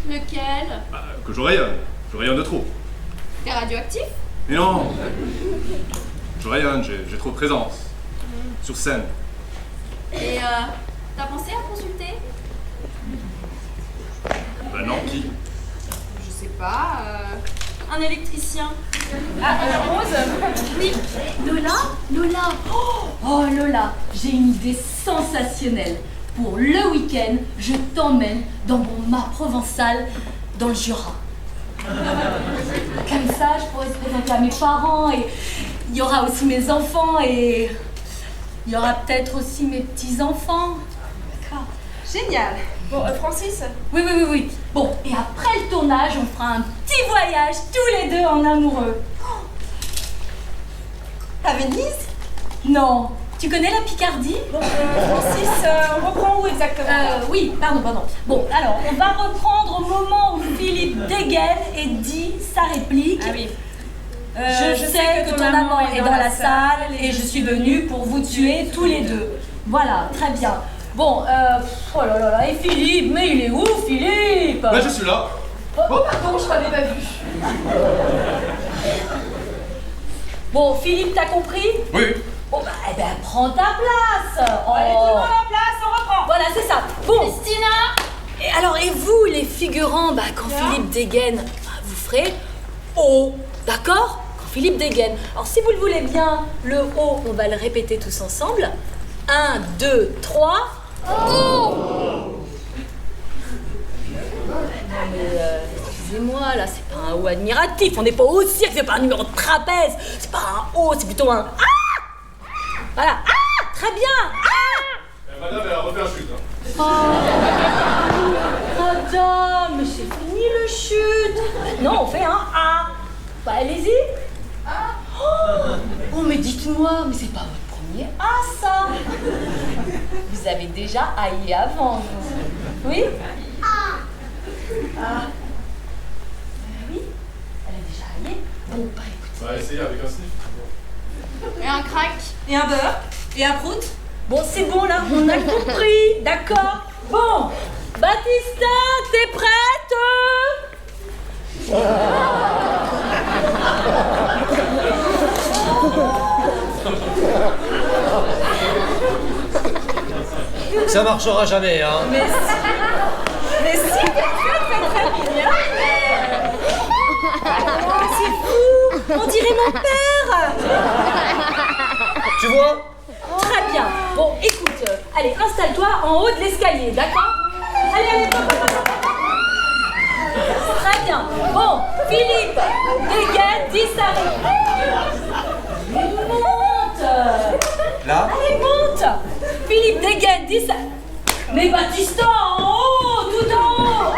Lequel? Bah, que je rayonne. Je rayonne de trop. T'es radioactif? Mais non. Je rayonne, j'ai trop de présence. Sur scène. Et t'as pensé à consulter? Bah non, qui? Je sais pas, un électricien. Ah, Rose? Oui. Lola. Oh, Lola, j'ai une idée sensationnelle. Pour le week-end, je t'emmène dans mon mât provençal dans le Jura. Comme ça, je pourrais te présenter à mes parents et il y aura aussi mes enfants et il y aura peut-être aussi mes petits-enfants. D'accord. Génial. Bon, Francis? Oui. Bon, et après le tournage, on fera un petit voyage tous les deux en amoureux. À Venise? Non. Tu connais la Picardie? Bon, Francis, on reprend où exactement? Oui, pardon. Bon, alors, on va reprendre au moment où Philippe dégaine et dit sa réplique. Ah oui. Je sais que ton amant est dans la salle et je suis venue pour vous tuer tous les deux. Voilà, très bien. Bon, oh là là, et Philippe, mais il est où, Philippe? Bah, je suis là. Oh, pardon, je t'avais pas vu. Bon, Philippe, t'as compris? Oui. Bon, bah, eh ben, prends ta place. Oh. Allez, tout le monde en place, on reprend. Voilà, c'est ça. Bon. Christina? Et alors, et vous, les figurants, bah, quand Philippe dégaine, bah, vous ferez O, d'accord? Quand Philippe dégaine. Alors, si vous le voulez bien, le O, on va le répéter tous ensemble. 1, 2, 3. O! Non, mais excusez-moi, là, c'est pas un O admiratif. On n'est pas au cirque, c'est pas un numéro de trapèze. C'est pas un O, c'est plutôt un A! Voilà. Ah! Très bien! Madame, elle a refait un chute. Oh, madame, mais c'est fini le chute. Non, on fait un A. Bah, allez-y. Oh, mais dites-moi, mais c'est pas votre premier A, ça. Vous avez déjà haï avant, vous. Oui? Ah. Oui, elle a déjà haï. Bon, bah, écoutez. Bah, essayez avec un sniff. Et un crack? Et un beurre? Et un prout? Bon, c'est bon, là, on a compris, d'accord? Bon, Baptista, t'es prête? Ça marchera jamais, hein. Mais si, très bien. Oh, c'est fou! On dirait mon père! Tu vois? Très bien. Bon, écoute, allez, installe-toi en haut de l'escalier, d'accord? Allez, Très bien. Bon, Philippe, dégaine, dis ça. Monte! Là? Allez, monte! Philippe, dégaine, dis ça. Mais Baptista, en haut, tout en haut! Oh.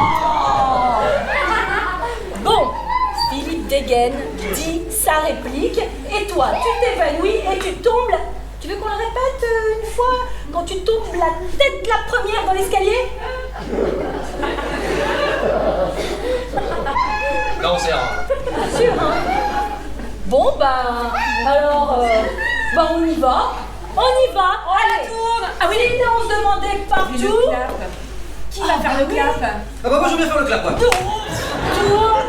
Bon, Philippe dégaine, dit sa réplique, et toi, tu t'évanouis et tu tombes. Tu veux qu'on le répète une fois? Quand tu tombes la tête la première dans l'escalier? Non, c'est rare. Bien sûr, hein? Bon, bah, alors, bah, on y va. On y va. Allez, tourne. Ah oui, on se demandait partout. Qui va faire le clap? Ah bah moi je veux bien faire le clap, ouais. Toi,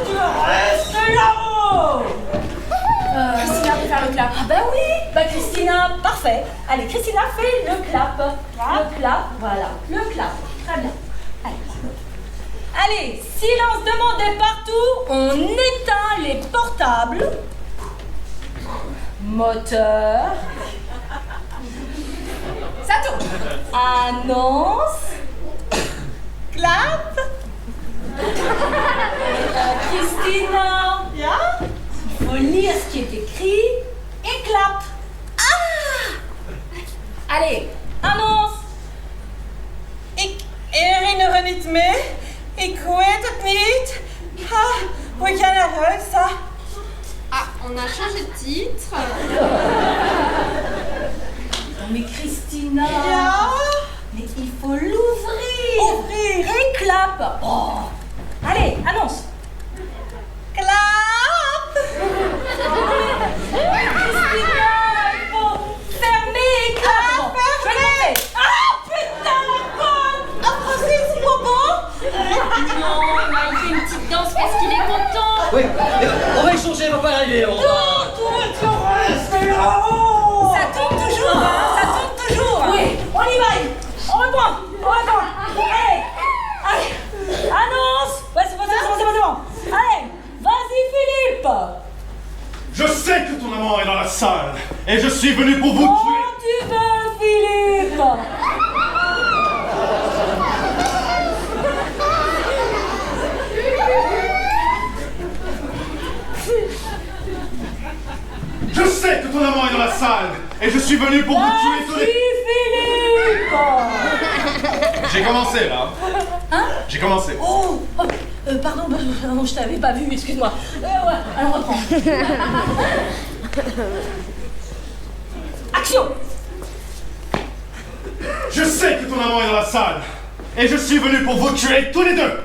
tu restes là-haut. Christina peut faire le clap. Ah bah oui. Bah Christina, parfait. Allez, Christina, fais le clap. Le clap, voilà. Le clap. Très bien. Allez, silence demandé partout. On éteint les portables. Moteur. Ça tourne. Annonce. Clap. Christina. Bien. Il faut lire ce qui est écrit et clap. Allez, annonce. Ik herinner niet meer. Ik weet het niet. Hoe kan het ça? Ah, on a changé de titre. Mais Christina. Ja. Mais il faut l'ouvrir. Ouvrir. Et clap. Oh. Allez, annonce. On va échanger, on va pas y arriver. On va... Ça tourne toujours, hein, ça tourne toujours. Oui, on y va. On reprend. Allez, allez. Annonce. Ouais, c'est bon. Allez, vas-y Philippe. Je sais que ton amant est dans la salle, et je suis venu pour vous tuer. Quand tu veux, Philippe. Je sais que ton amant est dans la salle, et je suis venu pour vous tuer tous les... Philippe. J'ai commencé, là. Hein? J'ai commencé. Oh, pardon, non, je t'avais pas vu, excuse-moi. Ouais, alors reprends. Action. Je sais que ton amant est dans la salle, et je suis venu pour vous tuer tous les deux.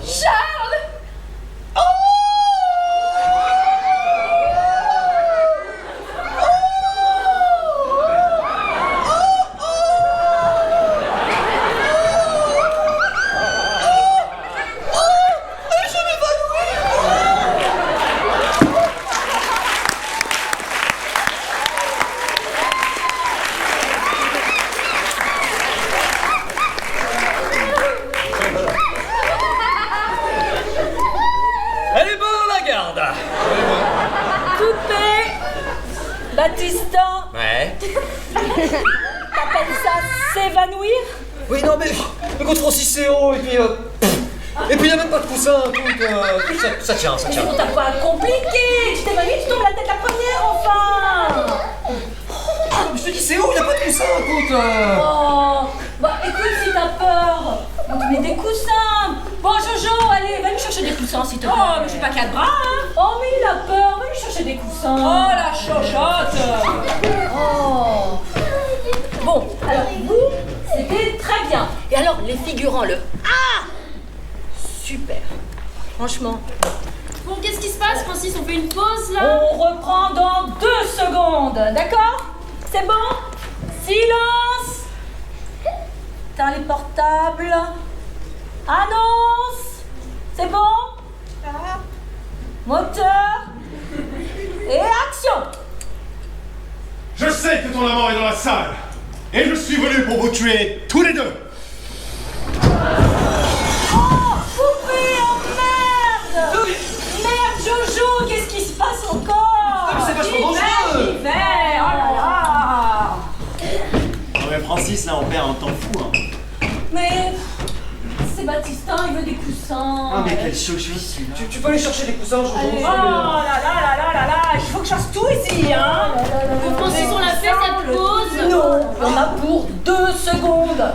Charles. Elle est bonne la garde. Coupé. Baptistin, Ouais. t'appelles ça s'évanouir? Oui, non, mais écoute, Francis, c'est haut, et puis il y a même pas de coussin, écoute, ça tient. Mais t'as pas compliqué. Tu t'évanouis, tu tombes la tête la première, enfin. Je te dis, c'est haut, il y a pas de coussin, écoute. Oh, bah écoute, si t'as peur, on te met des coussins. Bon, Jojo, allez, va lui chercher des coussins, s'il te plaît. Oh, mais j'ai pas 4 bras, hein. Oh, mais il a peur, va lui chercher des coussins. Oh, la chochotte. Oh. Bon, alors vous, c'était très bien. Et alors, les figurants, le Ah, super. Franchement, Bon, qu'est-ce qui se passe, Francis? On fait une pause, là? on reprend dans 2 secondes, d'accord? C'est bon? Silence. Éteins les portables. Annonce. C'est bon? Moteur. Et action. Je sais que ton amant est dans la salle, et je suis venu pour vous tuer tous les deux. Oh, coupé en merde. Merde, Jojo, qu'est-ce qui se passe encore? Mais c'est vachement dangereux. Hiver, oh là là. Non mais Francis, là on perd un temps fou. Hein. Mais c'est Baptistin, il veut des coussins. Ah mais quel chouchou celui-là. Tu peux aller chercher des coussins, Jojo? Allez. Oh là là, il faut que je fasse tout ici, hein. Donc, Francis, on l'a fait, cette pause? Non, on a pour 2 secondes.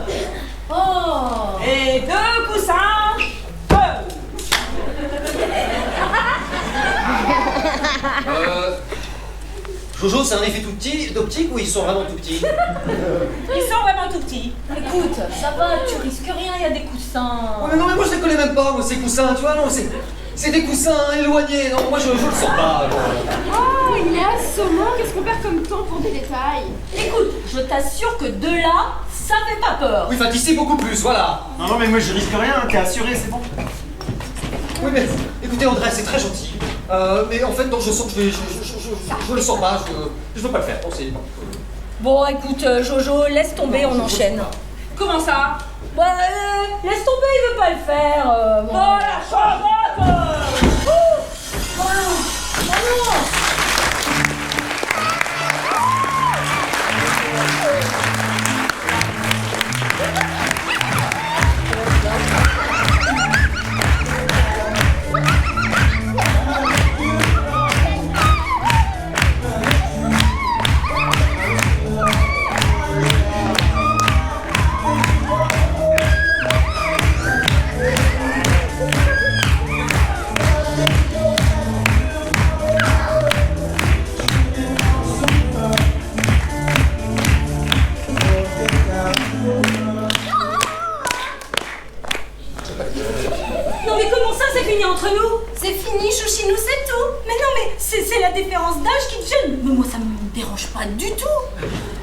Oh. Et 2 coussins. 2. Jojo, c'est un effet tout petit, d'optique, ou ils sont vraiment tout petits? Ils sont vraiment tout petits. Écoute, ça va, tu risques rien, il y a des coussins. Oh, mais non, mais moi je les connais même pas, moi, ces coussins, tu vois, non, c'est des coussins éloignés, non, moi je le sens pas. Oh, Inès, Saumon, qu'est-ce qu'on perd comme temps pour des détails? Écoute, je t'assure que de là, ça fait pas peur. Oui, enfin d'ici beaucoup plus, voilà. Non mais moi je risque rien, t'es assuré, c'est bon. Oui, mais écoutez, André, c'est très gentil. Mais en fait, non, je sens que je le sens pas, je veux pas le faire, non, c'est... Bon, écoute, Jojo, laisse tomber, on enchaîne. Comment ça? Bah, laisse tomber, il veut pas le faire. Bon. Oh la charlotte. Non mais comment ça, c'est fini entre nous? C'est fini, chouchinou, c'est tout. Mais non, mais c'est la différence d'âge qui te gêne. Mais moi, ça me dérange pas du tout.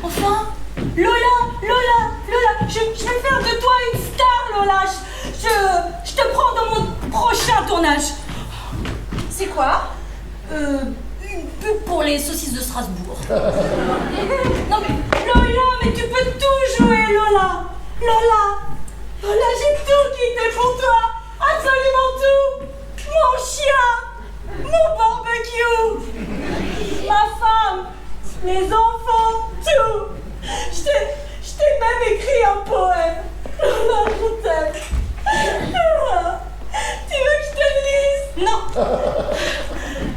Enfin, Lola, je vais faire de toi une star, Lola. Je te prends dans mon tournage. C'est quoi? Une pub pour les saucisses de Strasbourg. Non mais Lola, mais tu peux tout jouer, Lola. Lola, j'ai tout quitté pour toi. Absolument tout. Mon chien, mon barbecue, ma femme, les enfants, tout. Je t'ai même écrit un poème. Lola, je t'aime. Lola, tu veux que je te le lise? Non.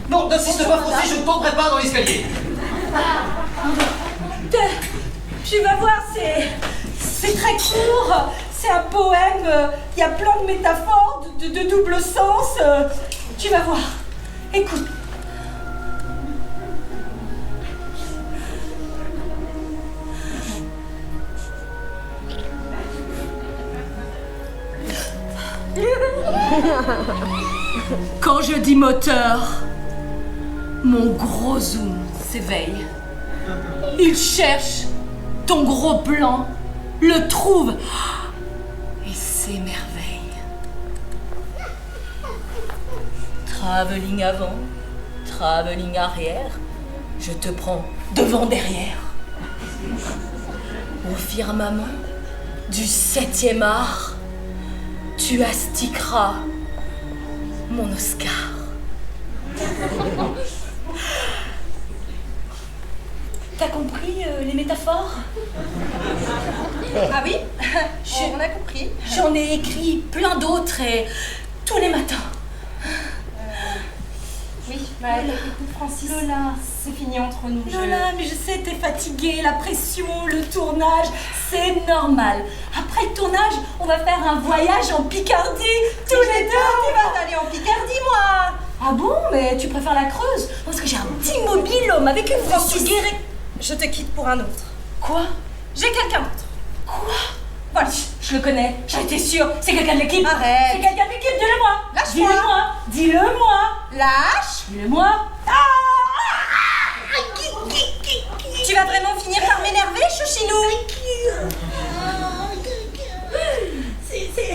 Non, n'insiste pas, Francis, je ne tomberai pas dans l'escalier. Tu vas voir, c'est très court. C'est un poème. Il y a plein de métaphores, de double sens. Tu vas voir. Écoute. Quand je dis moteur, mon gros zoom s'éveille. Il cherche ton gros plan, le trouve et s'émerveille. Travelling avant, travelling arrière, je te prends devant derrière. Au firmament du 7e art, tu astiqueras mon Oscar. T'as compris les métaphores? Ah oui, on a compris. J'en ai écrit plein d'autres et tous les matins. Oui, bah écoute Francis, Lola, c'est fini entre nous. Lola, mais je sais, t'es fatiguée, la pression, le tournage, c'est normal. Après le tournage, on va faire un voyage en Picardie, tous les deux. Tu vas aller en Picardie, moi. Ah bon? Mais tu préfères la Creuse? Parce que j'ai un petit mobil-homme avec une Francis, guérée. je te quitte pour un autre. Quoi? J'ai quelqu'un d'autre. Quoi? Voilà. Je le connais, j'en étais sûre. C'est quelqu'un de l'équipe. Arrête. C'est quelqu'un de l'équipe, dis-le-moi. Lâche-moi. Dis-le-moi. Dis-le-moi. Lâche. Dis-le-moi. Tu vas vraiment finir par m'énerver, chouchinou?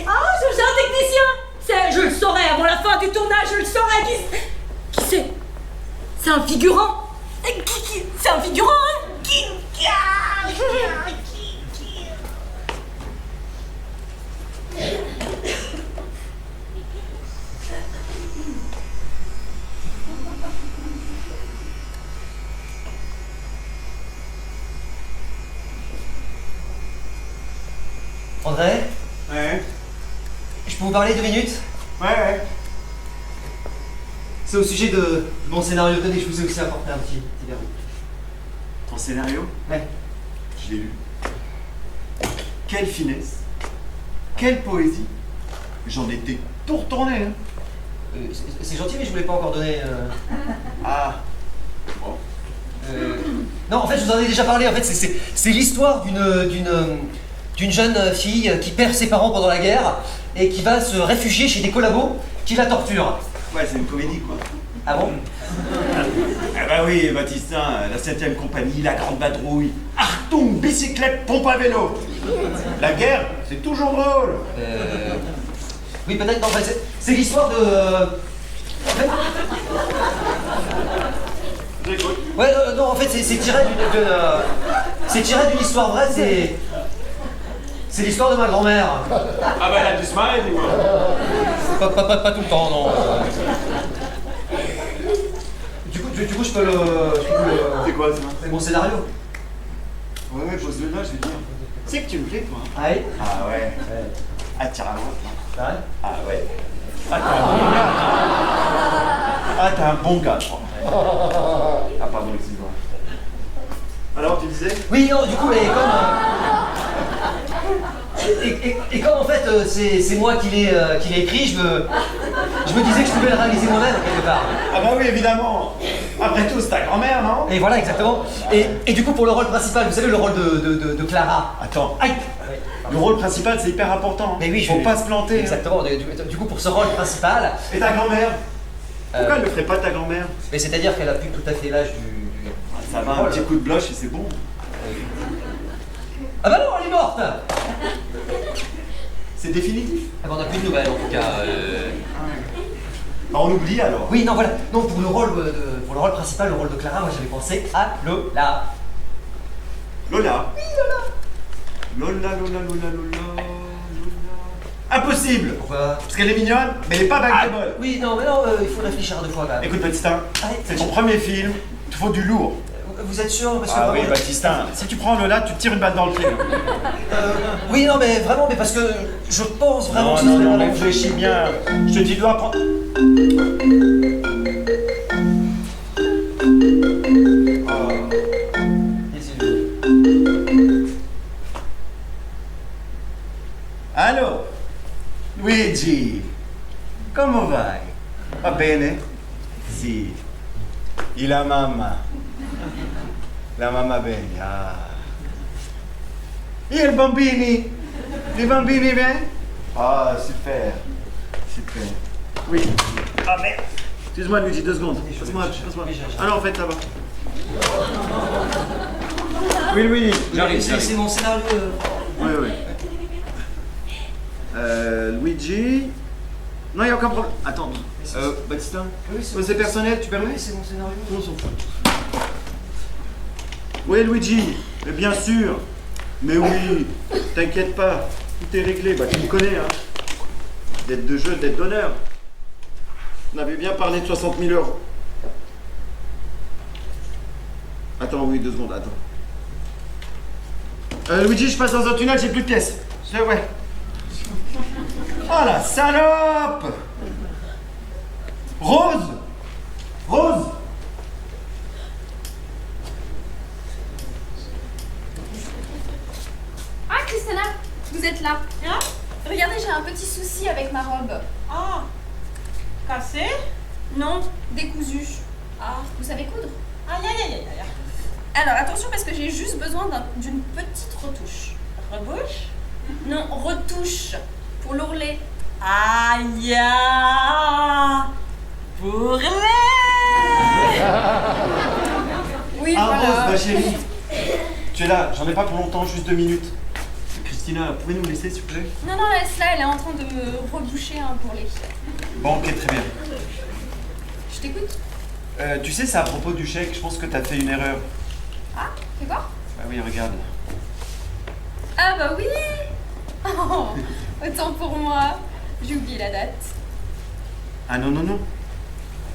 Ah, j'ai un technicien. Je le saurai avant la fin du tournage, je le saurai. Qui c'est? C'est un figurant. C'est un figurant, hein? André, Ouais, je peux vous parler 2 minutes? ouais. C'est au sujet de mon scénario. Tenez, je vous ai aussi apporté un petit verre. Ton scénario? Ouais. Je l'ai lu. Quelle finesse, quelle poésie. J'en étais tout retourné. Hein. C'est gentil, mais je voulais pas encore donner. Ah, bon. Non, en fait, je vous en ai déjà parlé. En fait, c'est l'histoire d'une jeune fille qui perd ses parents pendant la guerre et qui va se réfugier chez des collabos qui la torturent. Ouais, c'est une comédie, quoi. Ah bon? Ah bah oui, Baptistin, la 7ème compagnie, la grande vadrouille. Artung, bicyclette, pompe à vélo. La guerre, c'est toujours drôle. Oui, peut-être, non, en fait, c'est l'histoire de... En fait... J'écoute. Ouais, non, en fait, c'est tiré c'est tiré d'une histoire vraie, c'est l'histoire de ma grand-mère. Ah bah elle a dû se marrer, dis-moi. Pas tout le temps, non. Du coup, je peux le... C'est quoi ça? C'est mon scénario. Ouais, pose-le là, je vais dire. Tu sais que tu me plais, toi. Ah oui? Ah ouais. Ah, tiens, à l'autre. C'est vrai? Ah ouais. Ah, t'es un bon gars. Ah, t'es un bon gars, toi. Ah, pardon, excuse-moi. Alors, tu disais? Oui, non, du coup, et comme... Et comme en fait c'est moi qui l'ai écrit, je me disais que je pouvais le réaliser moi-même quelque part. Ah bah oui, évidemment. Après tout, c'est ta grand-mère, non? Et voilà, exactement. Et du coup, pour le rôle principal, vous savez, le rôle de Clara. Attends. Aïe! Le rôle principal, c'est hyper important. Mais oui, faut pas se planter. Exactement. Du coup, pour ce rôle principal... Et ta grand-mère? Pourquoi elle ne ferait pas ta grand-mère? Mais c'est-à-dire qu'elle a plus tout à fait l'âge du... Ah, ça va, un petit coup de bloche et c'est bon. Ah bah non, elle est morte! C'est définitif. Ah bah on n'a plus de nouvelles en tout cas. Bah, on oublie alors. Oui, non, voilà. Non, pour le rôle principal, le rôle de Clara, moi j'avais pensé à Lola. Lola. Oui, Lola. Lola. Impossible. Pourquoi? Parce qu'elle est mignonne, mais elle est pas bankable. Oui, non, mais non, il faut réfléchir 2 fois quand même. Écoute, Baptistin, Ah, c'est ton premier film, il te faut du lourd. Vous êtes sûr, monsieur? Ah oui, vraiment Baptistin, si tu prends Lola, tu te tires une balle dans le pied. Oui, non, mais vraiment, mais parce que je pense vraiment que Non, c'est mais réfléchis bien. Je te dis, tu dois prendre. Allô? Luigi, come vai? Va bene? Sì. E la mamma? La mamma bene, ah. E i bambini? I bambini bene? Ah, super. Super. Oui. Ah merde. Excuse-moi Luigi, 2 secondes. Passe-moi. Ah non, en fait, ça va. Oui, j'arrive. C'est mon scénario. Oui. Luigi. Non, il n'y a aucun problème. Attends. Baptistin. Oui, C'est personnel, tu permets? Oui, c'est mon scénario. On s'en fout. Oui, Luigi, mais bien sûr. Mais oui, t'inquiète pas, tout est réglé. Bah, tu me connais, hein. Dette de jeu, dette d'honneur. On avait bien parlé de 60 000 euros. Attends, oui, 2 secondes, attends. Luigi, je passe dans un tunnel, j'ai plus de pièces. Ouais. Oh la salope! Rose! Ah, Christina, vous êtes là. Hein? Regardez, j'ai un petit souci avec ma robe. Ah. Cassé? Non, décousue. Ah. Vous savez coudre? Aïe. Alors, attention, parce que j'ai juste besoin d'une petite retouche. Rebouche? Non, retouche. Pour l'ourlet. Aïe. Pour les. Oui, Ah, voilà. Rose, ma chérie. Tu es là, j'en ai pas pour longtemps, juste 2 minutes. Christina, pouvez nous laisser, s'il vous plaît? Non, laisse-la, elle est en train de me reboucher un bourrelet. Bon, ok, très bien. Je t'écoute. Tu sais, c'est à propos du chèque, je pense que t'as fait une erreur. Ah, fais voir. Bah oui, regarde. Ah bah oui. Oh, autant pour moi. J'ai oublié la date. Ah non.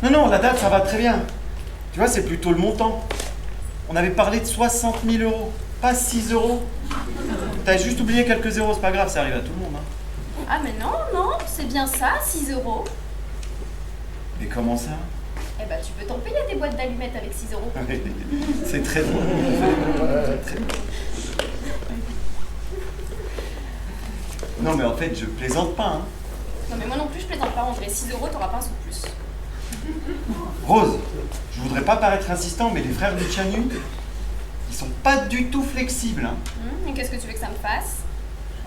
Non, la date, ça va très bien. Tu vois, c'est plutôt le montant. On avait parlé de 60 000 euros, pas 6 euros. T'as juste oublié quelques zéros, c'est pas grave, ça arrive à tout le monde. Hein. Ah mais non, c'est bien ça, 6 euros. Mais comment ça? Eh bah tu peux t'en payer des boîtes d'allumettes avec 6 euros. C'est très drôle. Très drôle. Non mais en fait, je plaisante pas. Hein. Non mais moi non plus je plaisante pas, André, 6 euros t'auras pas un sou de plus. Rose, je voudrais pas paraître insistant, mais les frères Luciani, ils sont pas du tout flexibles. Hein. Et qu'est-ce que tu veux que ça me fasse?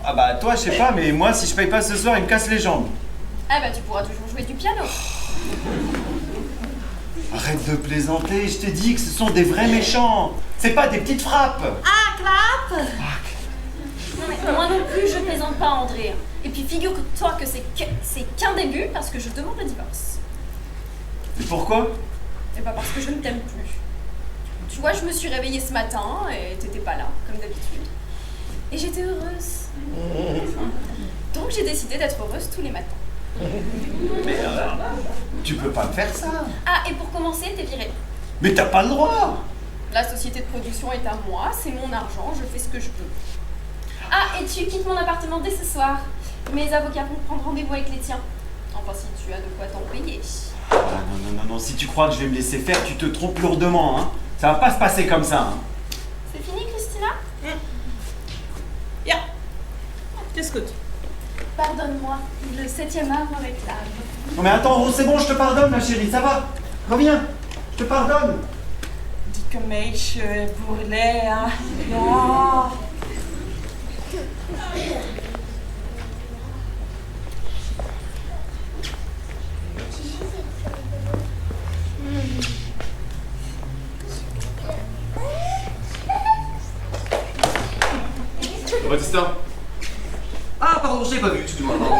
Ah bah toi, je sais pas, mais moi, si je paye pas ce soir, ils me cassent les jambes. Ah bah tu pourras toujours jouer du piano. Arrête de plaisanter, je t'ai dit que ce sont des vrais méchants. C'est pas des petites frappes. Ah, clap. Non mais moi non plus je plaisante pas, André. Et puis figure-toi que c'est qu'un début parce que je demande le divorce. Et pourquoi? Et pas parce que je ne t'aime plus. Tu vois, je me suis réveillée ce matin et t'étais pas là, comme d'habitude. Et j'étais heureuse. Donc j'ai décidé d'être heureuse tous les matins. Mais tu peux pas me faire ça. Ah, et pour commencer, t'es virée. Mais t'as pas le droit. La société de production est à moi, c'est mon argent, je fais ce que je peux. Ah, et tu quittes mon appartement dès ce soir. Mes avocats vont prendre rendez-vous avec les tiens. Enfin, si tu as de quoi t'en payer. Ah, non, si tu crois que je vais me laisser faire, tu te trompes lourdement, hein. Ça va pas se passer comme ça, hein. C'est fini, Christina? Ja. T'écoute. Pardonne-moi, le 7e art me réclame. Non mais attends, Rose, c'est bon, je te pardonne, ma chérie, ça va. Reviens, je te pardonne. Dikke meisje, boerlei. Ja. Baptista? Ah, pardon, je l'ai pas vu, excuse-moi. Pardon.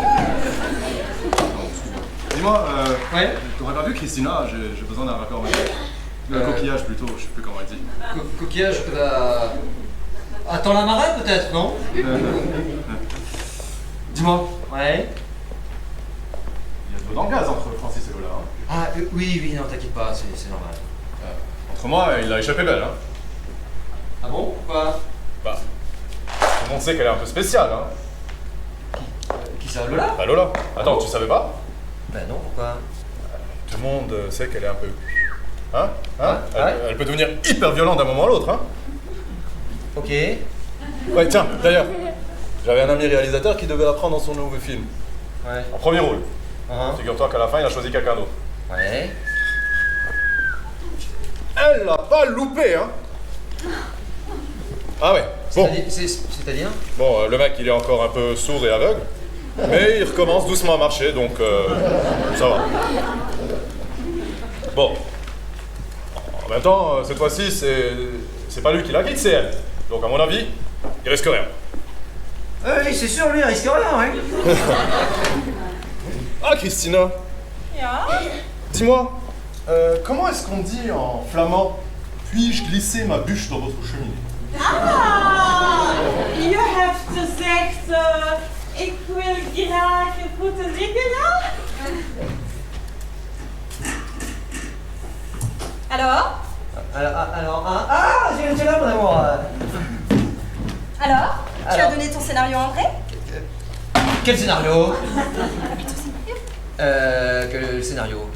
Dis-moi, Ouais. t'aurais pas vu Christina? J'ai besoin d'un raccord mécanique. Un coquillage plutôt, je sais plus comment elle dit. Coquillage, attends la marée peut-être, non? Dis-moi, Ouais. il y a de l'eau dans le gaz entre Francis et Lola. Hein. Ah, oui, non, t'inquiète pas, c'est normal. Entre moi, il a échappé belle. Hein. Ah bon? Pourquoi? Bah, tout le monde sait qu'elle est un peu spéciale. Hein. Qui ça, Lola? Bah Lola, attends, tu savais pas? Ben non, pourquoi? Tout le monde sait qu'elle est un peu... Hein? Ouais. Elle peut devenir hyper violente d'un moment à l'autre. Hein. Ok. Ouais, tiens, d'ailleurs, j'avais un ami réalisateur qui devait la prendre dans son nouveau film. Ouais. En premier rôle. Uh-huh. Figure-toi qu'à la fin, il a choisi quelqu'un d'autre. Ouais. Elle l'a pas loupé, hein? Ah ouais, bon. C'est-à-dire? Bon, le mec, il est encore un peu sourd et aveugle, mais il recommence doucement à marcher, donc ça va. Bon. En même temps, cette fois-ci, c'est pas lui qui la quitte, c'est elle. Donc à mon avis, il risque rien. Oui, c'est sûr, lui, il risque rien, hein. Ah, Christina, Ja? dis-moi, comment est-ce qu'on dit en flamand « Puis-je glisser ma bûche dans votre cheminée » Ah! Je hebt gezegd, ik wil graag voeten liggen. Alors? J'ai là, mon amour. Alors, tu as Alors donné ton scénario à André? Quel scénario? Le scénario.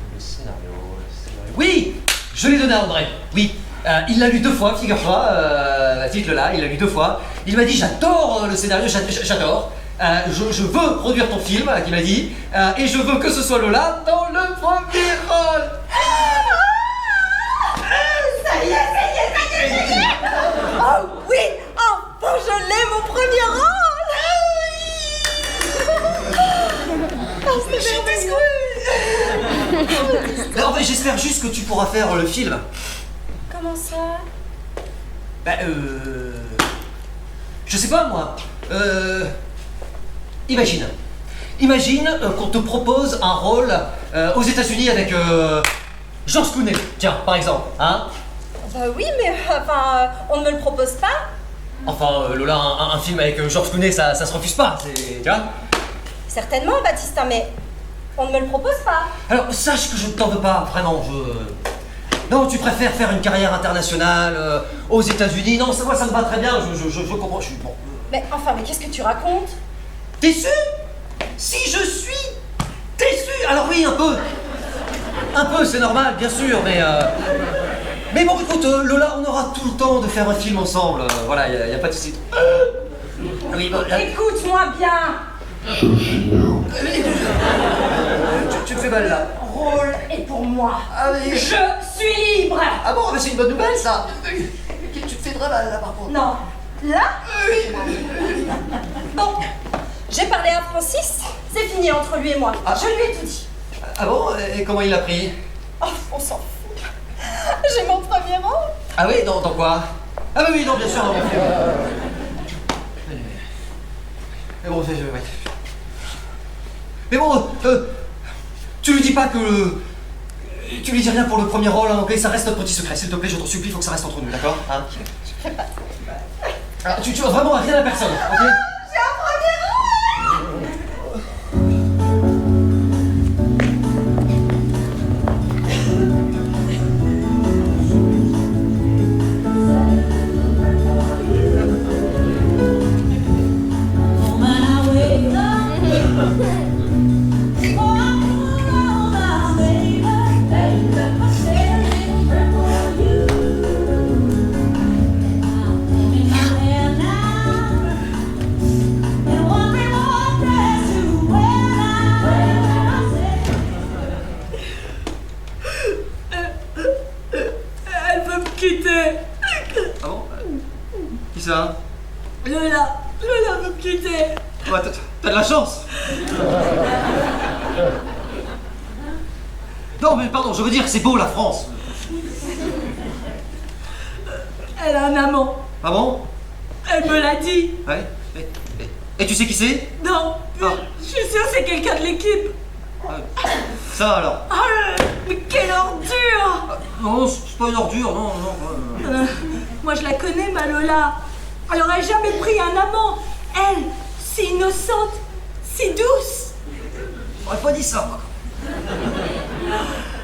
Oui! Je l'ai donné à André, oui. Il l'a lu 2 fois, figure-toi. Dites-le là, il l'a lu 2 fois. Il m'a dit j'adore le scénario, j'adore. Je veux produire ton film, qu'il m'a dit. Et je veux que ce soit Lola dans le premier rôle. Ça y est. Oh oui, enfin je l'ai, mon premier rôle. Oh, c'est merveilleux. En fait, j'espère juste que tu pourras faire le film. Comment ça? Je sais pas moi. Imagine qu'on te propose un rôle aux États-Unis avec George Clooney, tiens, par exemple, hein? Bah oui, mais enfin, on ne me le propose pas. Enfin, Lola, un film avec George Clooney, ça se refuse pas, tu vois? Certainement, Baptista, mais on ne me le propose pas. Alors, sache que je ne t'en veux pas, vraiment, Non, tu préfères faire une carrière internationale aux États-Unis. Non, moi, ça me va très bien, je comprends, je suis bon. Mais enfin, mais qu'est-ce que tu racontes? Déçu? Si je suis déçu! Alors oui, un peu. Un peu, c'est normal, bien sûr, mais bon, écoute, Lola, on aura tout le temps de faire un film ensemble. Voilà, y a pas de souci. Oui, bon, Écoute-moi bien. tu te fais mal là. Rôle est pour moi. Ah, mais... Je suis libre. Ah bon, mais c'est une bonne nouvelle ça. Tu te fais très mal là par contre. Non. Là? Bon, j'ai parlé à Francis, c'est fini entre lui et moi. Ah. Je lui ai tout dit. Ah bon? Et comment il l'a pris? Oh, on s'en fout. J'ai mon premier rôle. Ah oui, dans quoi? Ah bah oui, non, bien sûr, dans mon film. Mais bon, ouais. Mais bon, tu lui dis pas que... Tu lui dis rien pour le premier rôle, hein, ok? Ça reste notre petit secret, s'il te plaît, je t'en supplie, faut que ça reste entre nous, d'accord? Hein? Je ferai pas ça. Tu vas vraiment rien à personne, ok? J'ai un premier rôle. Elle veut me quitter. Ah bon? Qui ça? Lola veut me quitter. Ouais, t'as de la chance! Non mais pardon, je veux dire, c'est beau la France! Elle a un amant. Ah bon? Elle me l'a dit. Ouais? Et tu sais qui c'est? Non, Ah. je suis sûre que c'est quelqu'un de l'équipe. Ça alors. Ah, mais quelle ordure! Non, c'est pas une ordure, non. Moi je la connais, ma Lola. Elle aurait jamais pris un amant. Elle, si innocente, si douce. J'aurais pas dit ça, moi.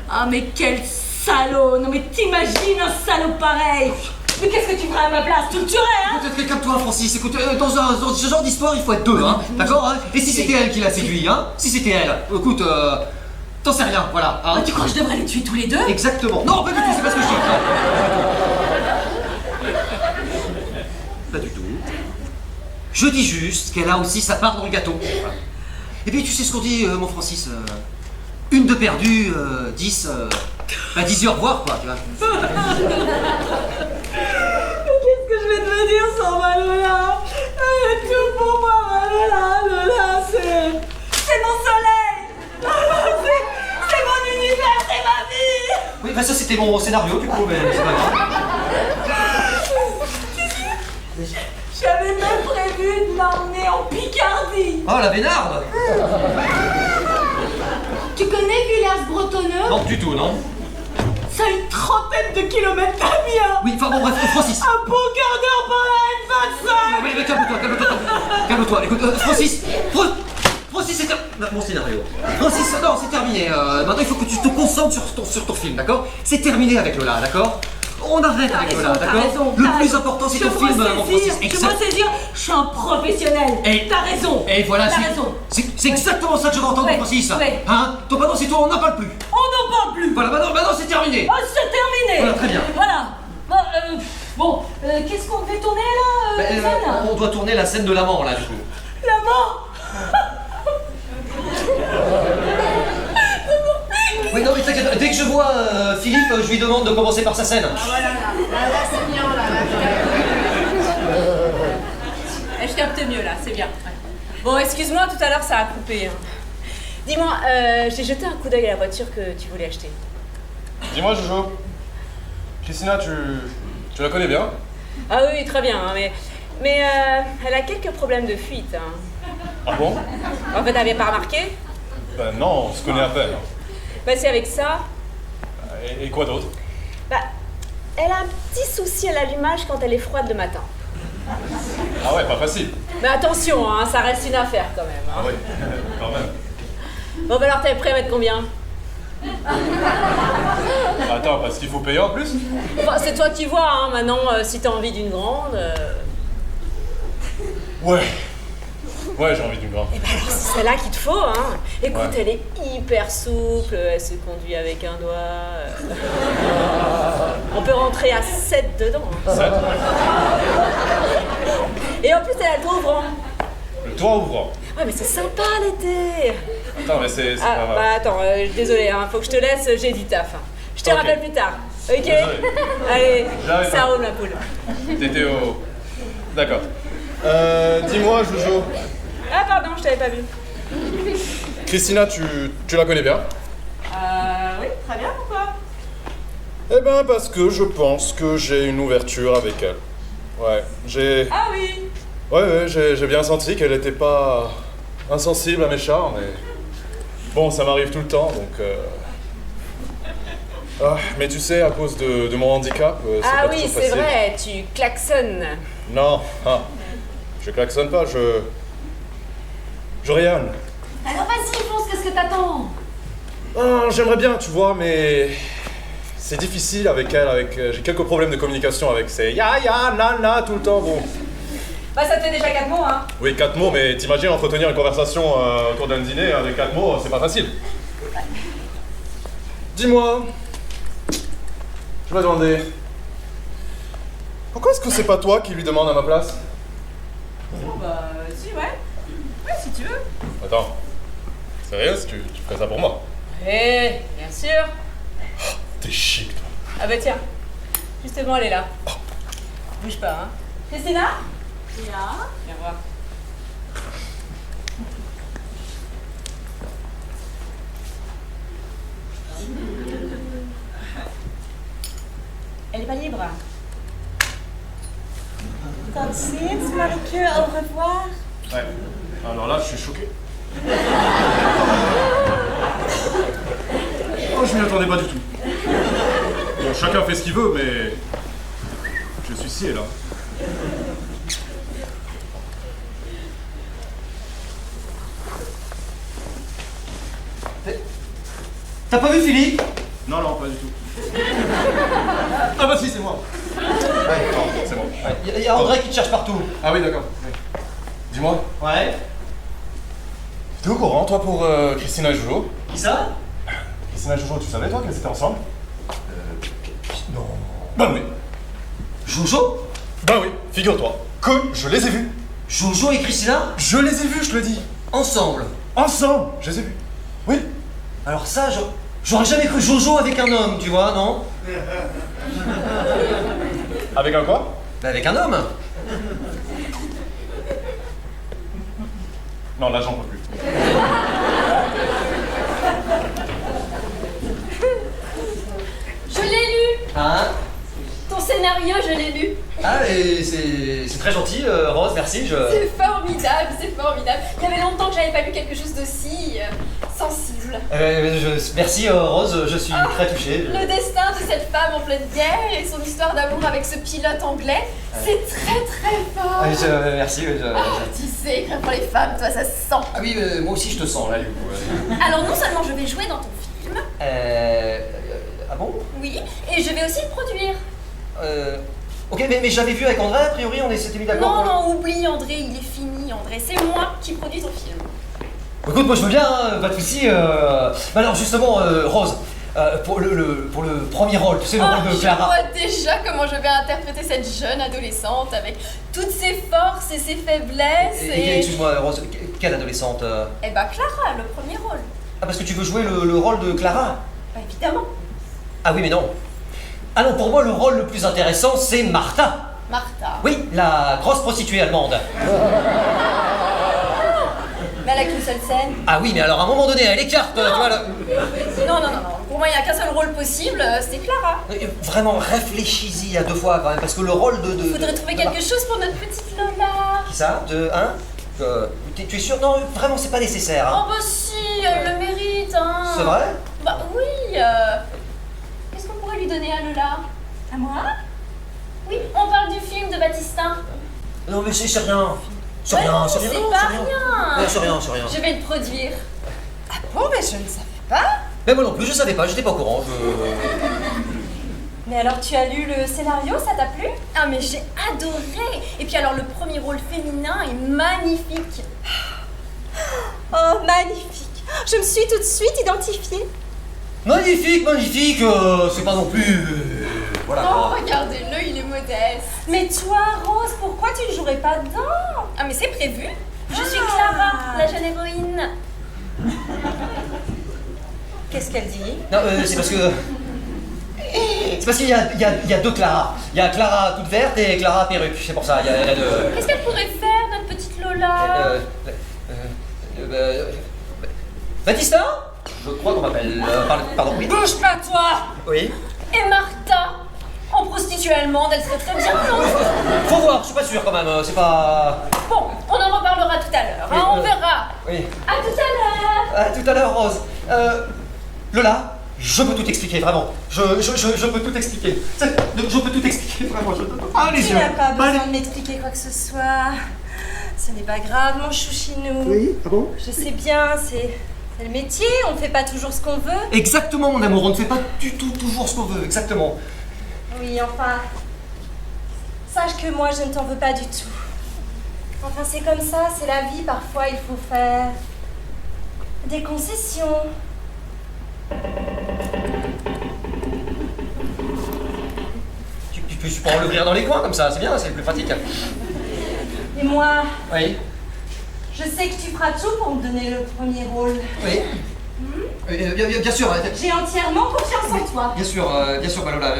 Ah mais quel salaud! Non mais t'imagines un salaud pareil! Mais qu'est-ce que tu ferais à ma place? Tu le tuerais, hein? Écoute, calme-toi, Francis. Écoute, dans ce genre d'histoire, il faut être deux, hein. D'accord, hein? Et si c'était elle qui l'a séduit, hein? Si c'était elle, écoute, t'en sais rien, voilà. Hein. Ah, tu crois que je devrais les tuer tous les deux? Exactement. Non, pas du tout, c'est pas ce que je dis. Pas du tout. Je dis juste qu'elle a aussi sa part dans le gâteau. Et puis, tu sais ce qu'on dit, mon Francis, une de perdue, 10, 10 au revoir, quoi, tu vois. Qu'est-ce que je vais devenir sans ma Lola? Elle est tout pour moi, ma Lola. Lola, c'est mon soleil. C'est mon univers, c'est ma vie. Oui, bah ça c'était mon scénario, du coup, mais c'est pas grave. J'avais même prévu de l'emmener en Picardie. Oh, la Bénarde. Tu connais Villers-Bretonneux? Non, du tout, non. C'est à une trentaine de kilomètres d'Amiens. Oui, enfin bon, bref, Francis. Un bon quart d'heure pour la N25. Oui, mais calme-toi. Écoute, Francis, c'est mon scénario. Francis, non, c'est terminé. Maintenant, il faut que tu te concentres sur ton film, d'accord? C'est terminé avec Lola, d'accord? On arrête avec Lola, d'accord? Le plus important, c'est ton film, mon Francis. Je veux saisir, je suis un professionnel. Et t'as raison. Et voilà, t'as raison. C'est exactement ça que je veux entendre, Francis. Ouais. Hein? Donc maintenant, c'est toi, on n'en parle plus. On n'en parle plus. Voilà, maintenant, c'est terminé. Oh, c'est terminé. Voilà, très bien. Voilà. Bon, qu'est-ce qu'on devait tourner là, on doit tourner la scène de l'amant, là, du coup. L'amant. Oui, non, mais t'inquiète, dès que je vois Philippe, je lui demande de commencer par sa scène. Ah voilà, là c'est bien, là. Je capte mieux là, c'est bien. Ouais. Bon, excuse-moi, tout à l'heure ça a coupé. Hein. Dis-moi, j'ai jeté un coup d'œil à la voiture que tu voulais acheter. Dis-moi, Jojo. Christina, tu la connais bien? Ah oui, très bien, hein, mais elle a quelques problèmes de fuite. Hein. Ah bon? En fait, t'avais pas remarqué? Ben non, on se connaît à peine. Bah, c'est avec ça. Et quoi d'autre? Bah, elle a un petit souci à l'allumage quand elle est froide le matin. Ah ouais, pas facile. Mais attention, hein, ça reste une affaire quand même. Hein. Ah oui, quand même. Bon, bah alors t'es prêt à mettre combien? Attends, parce qu'il faut payer en plus? Enfin, c'est toi qui vois, hein, maintenant, si t'as envie d'une grande... Ouais, j'ai envie d'une grande. Et bah alors, c'est celle-là qu'il te faut, hein. Écoute, Ouais. elle est hyper souple, elle se conduit avec un doigt. On peut rentrer à 7 dedans. Hein. 7. Et en plus, elle a le toit ouvrant. Le toit ouvrant. Ouais, mais c'est sympa l'été. Attends, mais c'est Ah, pas grave. bah attends, désolé, hein, faut que je te laisse, j'ai du taf. Je te Ok. rappelle plus tard. Ok? Désolé. Allez, J'arrive ça pas. roule ma poule. T'étais au... D'accord. Dis-moi, Jojo. Ah pardon, je t'avais pas vu. Christina, tu la connais bien? Oui, très bien, pourquoi? Eh ben, parce que je pense que j'ai une ouverture avec elle. Ouais, Ah oui. Ouais, j'ai bien senti qu'elle était pas insensible à mes charmes, mais... Bon, ça m'arrive tout le temps, donc... Ah, mais tu sais, à cause de mon handicap, c'est Ah pas oui, toujours c'est facile. vrai, tu klaxonnes. Non, je klaxonne pas, je rayonne. Alors vas-y, fonce, qu'est-ce que t'attends? Ah, j'aimerais bien, tu vois, mais... C'est difficile avec elle, j'ai quelques problèmes de communication avec ces ya, na, tout le temps, bon... Bah ça te fait déjà 4 mots, hein. Oui, 4 mots, mais t'imagines entretenir une conversation autour d'un dîner avec 4 mots, c'est pas facile. Dis-moi, je me demandais, pourquoi est-ce que c'est pas toi qui lui demande à ma place? Oh bah si, ouais. Ouais, si tu veux. Attends, sérieux, tu ferais ça pour moi? Eh, bien sûr. T'es chic, toi. Ah bah tiens, justement elle est là. Bouge pas, hein. Christina? Viens voir. Elle est pas libre. Tot ziens, Marieke, au revoir. Ouais, alors là, je suis choqué. je m'y attendais pas du tout. Bon, chacun fait ce qu'il veut, mais... Je suis scié, là. T'as pas vu Philippe? Non, non, pas du tout. Ah bah si, c'est moi. Ouais, C'est bon. il y a André qui te cherche partout. Ah oui, d'accord. Oui. Dis-moi, Ouais. t'es au courant, toi, pour Christina et Jojo? Qui ça? Christina et Jojo, tu savais, toi, qu'elles étaient ensemble? Non. Bah oui. Jojo? Bah oui, figure-toi que je les ai vus. Jojo et Christina? Je les ai vus, je te le dis. Ensemble. Ensemble, je les ai vus. Oui. Alors ça, j'aurais jamais cru Jojo avec un homme, tu vois, non? Avec un quoi? Bah avec un homme. Non, là, j'en peux plus. Je l'ai lu. Hein? Ton scénario, je l'ai lu. Ah, et c'est très gentil, Rose, merci, C'est formidable, c'est formidable. Il y avait longtemps que j'avais pas lu quelque chose d'aussi sensible. Merci, Rose, je suis très touché. Le destin de cette femme en pleine guerre et son histoire d'amour avec ce pilote anglais, c'est très très fort. Merci, Tu sais, écrire pour les femmes, toi, ça se sent. Ah oui, moi aussi je te sens, là, du coup. Alors non seulement je vais jouer dans ton film, Ah bon? oui, et je vais aussi le produire. Ok, mais j'avais vu avec André, a priori, on s'était mis d'accord. Non, non, oublie André, il est fini, André. C'est moi qui produis ton film. Écoute, moi je veux bien, hein, pas de soucis. Mais alors justement, Rose, pour le premier rôle, tu sais, le rôle de Clara. Je vois déjà comment je vais interpréter cette jeune adolescente avec toutes ses forces et ses faiblesses et... Excuse-moi, Rose, quelle adolescente Eh bah Clara, le premier rôle. Ah, parce que tu veux jouer le rôle de Clara? Bah évidemment. Ah oui, mais non. Ah non, pour moi, le rôle le plus intéressant, c'est Martha. Martha. Oui, la grosse prostituée allemande. Mais elle a qu'une seule scène. Ah oui, mais alors à un moment donné, elle écarte, tu vois, là. Non. Pour moi, il n'y a qu'un seul rôle possible, c'est Clara. Vraiment, réfléchis-y à deux fois quand même, parce que le rôle de... Faudrait trouver quelque chose pour notre petite Lola. Qui ça? Tu es sûr? Non, vraiment, c'est pas nécessaire. Hein. Oh bah si, elle le mérite, hein. C'est vrai? Bah oui. Qu'est-ce qu'on pourrait lui donner à Lola? À moi? Oui, on parle du film de Baptistin. Non, mais c'est rien. C'est rien, c'est rien. C'est pas rien. C'est rien, c'est rien. Je vais le produire. Ah bon, mais je ne savais pas. Mais moi non plus, je savais pas, j'étais pas au courant. Mais alors tu as lu le scénario, ça t'a plu? Ah mais j'ai adoré. Et puis alors le premier rôle féminin est magnifique. Oh, magnifique. Je me suis tout de suite identifiée. Magnifique, magnifique, c'est pas non plus... voilà. Oh, regardez-le, il est modeste. Mais toi, Rose, pourquoi tu ne jouerais pas dedans? Ah mais c'est prévu. Je suis Clara, la jeune héroïne. Qu'est-ce qu'elle dit? Non, c'est parce que... C'est parce qu'il y a deux Clara. Il y a Clara toute verte et Clara perruque, c'est pour ça, il y a deux... Qu'est-ce qu'elle pourrait faire, notre petite Lola? Baptistin? Je crois qu'on m'appelle... pardon, oui. Bouge pas, toi. Oui. Et Martha, en prostituée allemande, elle serait très bien, non? Faut voir, je suis pas sûr quand même, c'est pas... Bon, on en reparlera tout à l'heure, Oui, hein, on verra. Oui. À tout à l'heure. À tout à l'heure, Rose. Lola, je peux tout expliquer, vraiment. Je peux tout expliquer. Je peux tout expliquer, vraiment. Ah, les Tu yeux. n'as pas Ah, besoin de m'expliquer quoi que ce soit. Ce n'est pas grave, mon chouchinou. Oui, ah bon? Je sais bien, c'est le métier, on ne fait pas toujours ce qu'on veut. Exactement, mon amour, on ne fait pas du tout toujours ce qu'on veut, exactement. Oui, enfin, sache que moi, je ne t'en veux pas du tout. Enfin, c'est comme ça, c'est la vie, parfois il faut faire des concessions. Tu peux l'ouvrir dans les coins comme ça, c'est bien, c'est plus pratique. Et moi, Oui, je sais que tu feras tout pour me donner le premier rôle. oui. Bien sûr, J'ai entièrement confiance en toi. bien sûr, bah, Lola,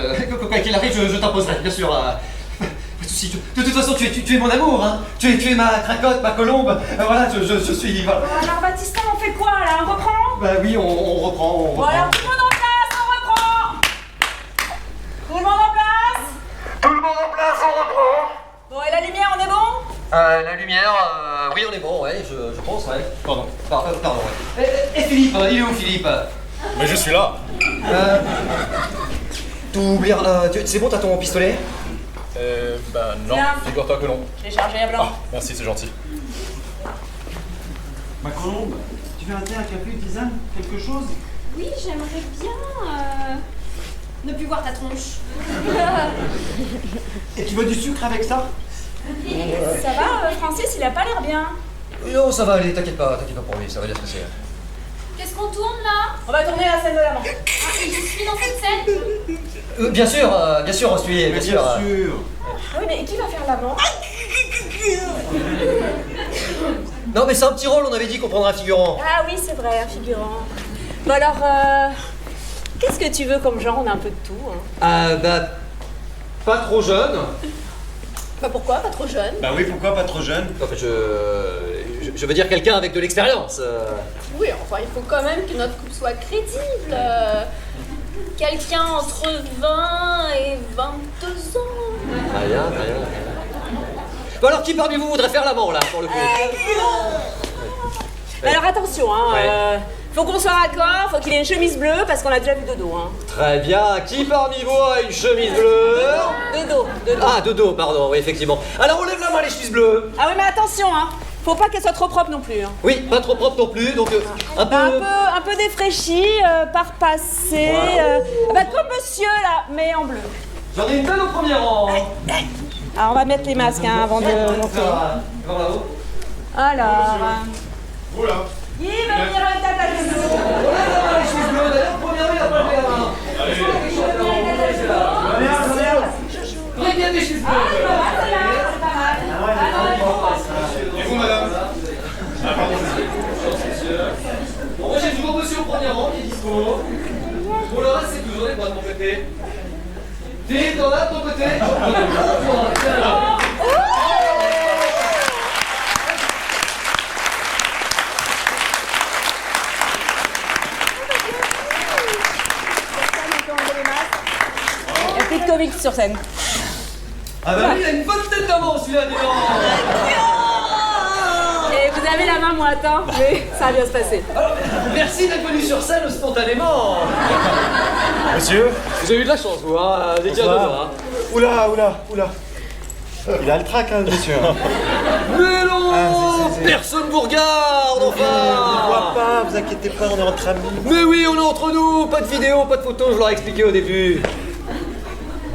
quoi qu'il arrive, je t'imposerai, bien sûr. Pas de soucis. De toute façon, tu es mon amour, hein. Tu es ma cracotte, ma colombe. Voilà, je suis. Voilà. Alors, Baptistin, on fait quoi là? On reprend? Bah oui, on reprend. Bon, alors tout le monde en place, on reprend! Tout le monde en place? Tout le monde en place, on reprend. Bon, et la lumière, on est bon? La lumière, oui, on est bon, ouais, je pense, ouais. Pardon, ouais. Et Philippe, il est où Philippe? Mais je suis là. C'est bon, t'as ton pistolet? Non, Tiens. figure-toi que non. J'ai chargé à blanc. Ah, merci, c'est gentil. Ma colombe, tu veux un thé, un café, une tisane? Quelque chose? Oui, j'aimerais bien ne plus voir ta tronche. Et tu veux du sucre avec ça? Ça va, Francis, il a pas l'air bien. Non, ça va aller, t'inquiète pas pour lui, ça va bien se passer. Qu'est-ce qu'on tourne là? On va tourner la scène de l'amant. Ah, et je suis dans cette scène? Bien sûr, on suit, bien sûr. Ah oui, mais qui va faire l'amant? Non, mais c'est un petit rôle, on avait dit qu'on prendrait un figurant. Ah oui, c'est vrai, un figurant. Bon alors, qu'est-ce que tu veux comme genre? On a un peu de tout. Hein. Pas trop jeune. Bah pourquoi? Pas trop jeune. Bah oui, pourquoi pas trop jeune? En fait, je veux dire quelqu'un avec de l'expérience. Oui, enfin, il faut quand même que notre couple soit crédible. Quelqu'un entre 20 et 22 ans. Rien. Bon alors, qui parmi vous voudrait faire l'amant, là, pour le coup? Bah alors attention, hein. Ouais. Faut qu'on soit raccord, faut qu'il ait une chemise bleue parce qu'on a déjà vu de dos. Hein. Très bien, qui parmi vous a une chemise bleue? De dos. Ah, de dos, pardon, oui, effectivement. Alors, on lève la main, les chemises bleues. Ah oui, mais attention, hein. Faut pas qu'elle soit trop propre non plus. Hein. Oui, pas trop propre non plus, donc un peu... Un peu défraîchie, par passé. Comme monsieur là, mais en bleu. J'en ai une belle au premier rang. Alors on va mettre les masques hein, avant de monter. Alors. Oula. Guy, va venir avec ta table de dos. Les chemises bleues, d'ailleurs, au premier rang, il a pas levé la main. Très bien, des chemises bleues. Et vous, madame? Bon, moi j'ai toujours monsieur au premier rang qui est dispo. Pour le reste, c'est toujours des boîtes de mon côté. Philippe, t'en as de ton côté? Un petit comique sur scène. Ah bah oui, il a une bonne tête d'amant celui-là, dis donc. Et vous avez la main moite, hein, mais ça va bien se passer. Alors, merci d'être venu sur scène spontanément. Monsieur? Vous avez eu de la chance, vous, hein. Vous étiez à deux doigts, hein. Oula. Il a le trac, hein, monsieur. Mais non, si. personne vous regarde, On ne voit enfin. pas, vous inquiétez pas, on est entre amis. Mais oui, on est entre nous, pas de vidéo, pas de photo, je leur ai expliqué au début.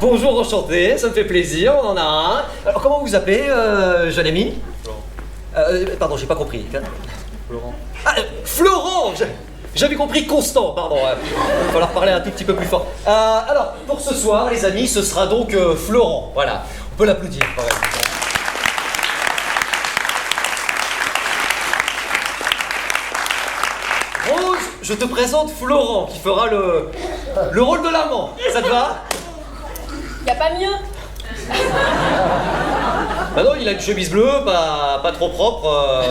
Bonjour, enchanté, ça me fait plaisir, on en a un. Alors, comment vous vous appelez, jeune ami? Pardon, j'ai pas compris. Florent. Ah, Florent. J'avais compris Constant, pardon. Il va falloir parler un tout petit peu plus fort. Alors, pour ce soir, les amis, ce sera donc Florent. Voilà, on peut l'applaudir quand même. Rose, je te présente Florent, qui fera le rôle de l'amant. Ça te va? Y a pas mieux. Bah non, il a une chemise bleue, pas trop propre.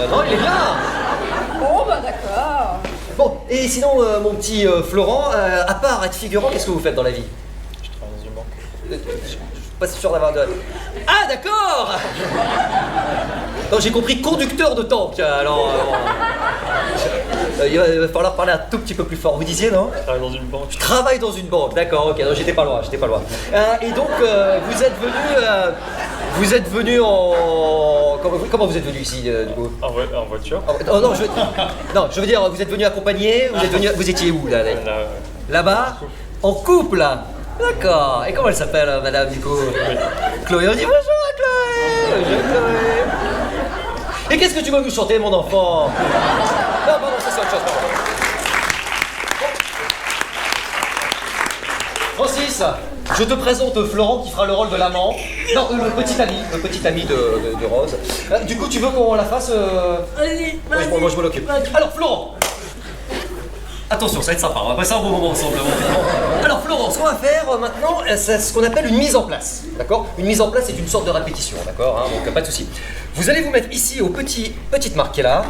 Non, il est bien. Bon, bah d'accord. Bon, et sinon, mon petit Florent, à part être figurant, qu'est-ce que vous faites dans la vie? Je travaille dans une banque. Je suis pas sûr d'avoir de... Ah, d'accord. Non, j'ai compris conducteur de tank, alors... il va falloir parler un tout petit peu plus fort. Vous disiez, non? Je travaille dans une banque. Je travaille dans une banque, d'accord, ok, non, j'étais pas loin. Et donc, vous êtes venu en... Comment vous êtes venu ici, du coup? En voiture. Oh, non, je veux dire, vous êtes venu accompagné, vous étiez où, là? Là-bas? En couple, là? D'accord. Et comment elle s'appelle, madame, du coup? Chloé. On dit bonjour à Chloé. Bonjour, Chloé. Et qu'est-ce que tu vas nous chanter, mon enfant? Non, pardon, ça c'est autre chose, pardon. Francis, je te présente Florent qui fera le rôle de l'amant. Non, le petit ami de Rose. Du coup, tu veux qu'on la fasse Vas-y, Moi, je m'en occupe. Alors, Florent. Attention, ça va être sympa, on va passer un bon moment ensemble. Alors Florent, ce qu'on va faire maintenant, c'est ce qu'on appelle une mise en place, d'accord? Une mise en place est une sorte de répétition, d'accord, hein, donc pas de souci. Vous allez vous mettre ici au petite marque qui est là.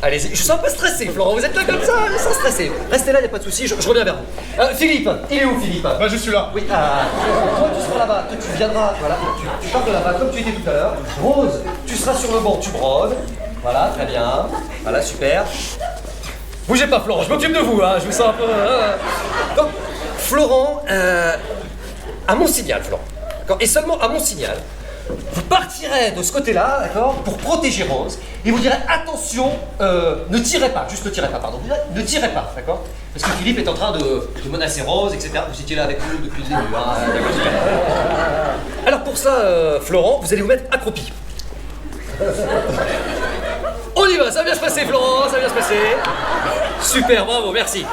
Allez-y, je suis un peu stressé Florent, vous êtes là comme ça, je suis stressé. Restez là, il n'y a pas de souci, je reviens vers vous. Philippe, il est où Philippe? Bah, je suis là. Oui, toi tu seras là-bas, toi tu viendras, voilà, tu pars de là-bas comme tu étais tout à l'heure. Rose, tu seras sur le banc, tu brodes. Voilà, très bien, voilà, super. Bougez pas, Florent, je m'occupe de vous, hein, je vous sens un peu... Donc, Florent, à mon signal, Florent, d'accord, et seulement à mon signal, vous partirez de ce côté-là, d'accord, pour protéger Rose, et vous direz attention, ne tirez pas, juste ne tirez pas, pardon, vous direz, ne tirez pas, d'accord, parce que Philippe est en train de menacer Rose, etc. Vous étiez là avec nous depuis le début, hein, d'accord, super. Alors pour ça, Florent, vous allez vous mettre accroupi. On y va, ça va bien se passer, Florent, ça va bien se passer. Super, bravo, merci.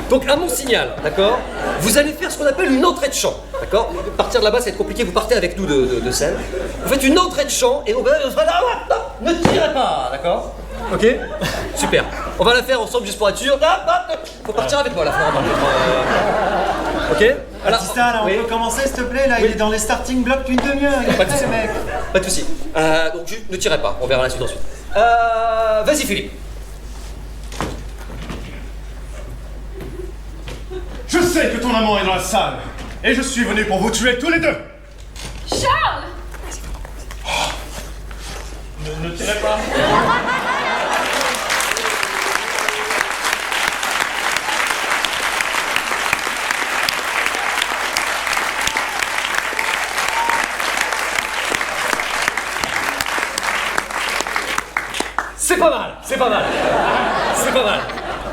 Donc à mon signal, d'accord, vous allez faire ce qu'on appelle une entrée de champ, d'accord. Partir de là-bas, ça va être compliqué, vous partez avec nous de scène. Vous faites une entrée de champ et donc ne tirez pas, d'accord. Ok. Super. On va la faire ensemble juste pour être sûr. Faut partir avec moi, la Florent. Ok. Alors, Baptista, là, on peut commencer, s'il te plaît, là, il est dans les starting blocks depuis une demi-heure, il Pas de est soucis. ce mec. Pas de soucis. Donc juste ne tirez pas, on verra la suite ensuite. Vas-y Philippe. Je sais que ton amant est dans la salle, et je suis venu pour vous tuer tous les deux. Charles! Ne tirez pas. C'est pas mal, c'est pas mal. C'est pas mal.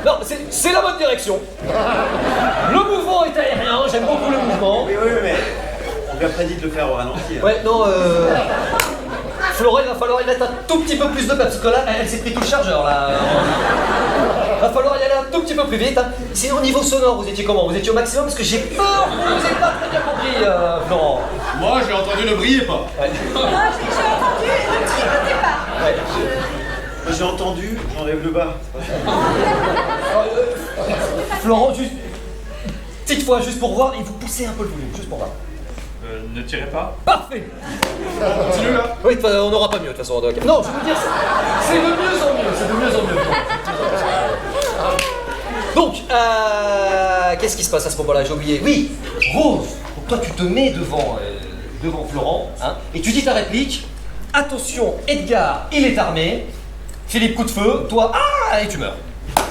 Non, c'est la bonne direction. Le mouvement est aérien, j'aime beaucoup le mouvement. Oui, mais on lui a prédit de le faire au ralenti. hein. Ouais, non, Florent, il va falloir y mettre un tout petit peu plus de peps, parce que là, elle s'est pris tout le chargeur, là. Il va falloir y aller un tout petit peu plus vite. Hein. Sinon, au niveau sonore, vous étiez comment? Vous étiez au maximum? Parce que j'ai peur que vous n'avez pas très bien compris, Florent. Moi, j'ai entendu ne brillez pas. Ouais. Moi, j'ai entendu, ne tripotez pas. Ouais. Moi, j'ai entendu, j'enlève le bas. Florent, juste... petite fois, juste pour voir, et vous poussez un peu le volume, juste pour voir. Ne tirez pas. Parfait. Continue là. Oui, on n'aura pas mieux de toute façon. Donc... Non, je veux dire, c'est de mieux en mieux, c'est de mieux en mieux. Donc, qu'est-ce qui se passe à ce moment-là? J'ai oublié. Oui, Rose, donc toi tu te mets devant Florent, hein, et tu dis ta réplique. Attention, Edgar, il est armé. Philippe, coup de feu. Toi, et tu meurs.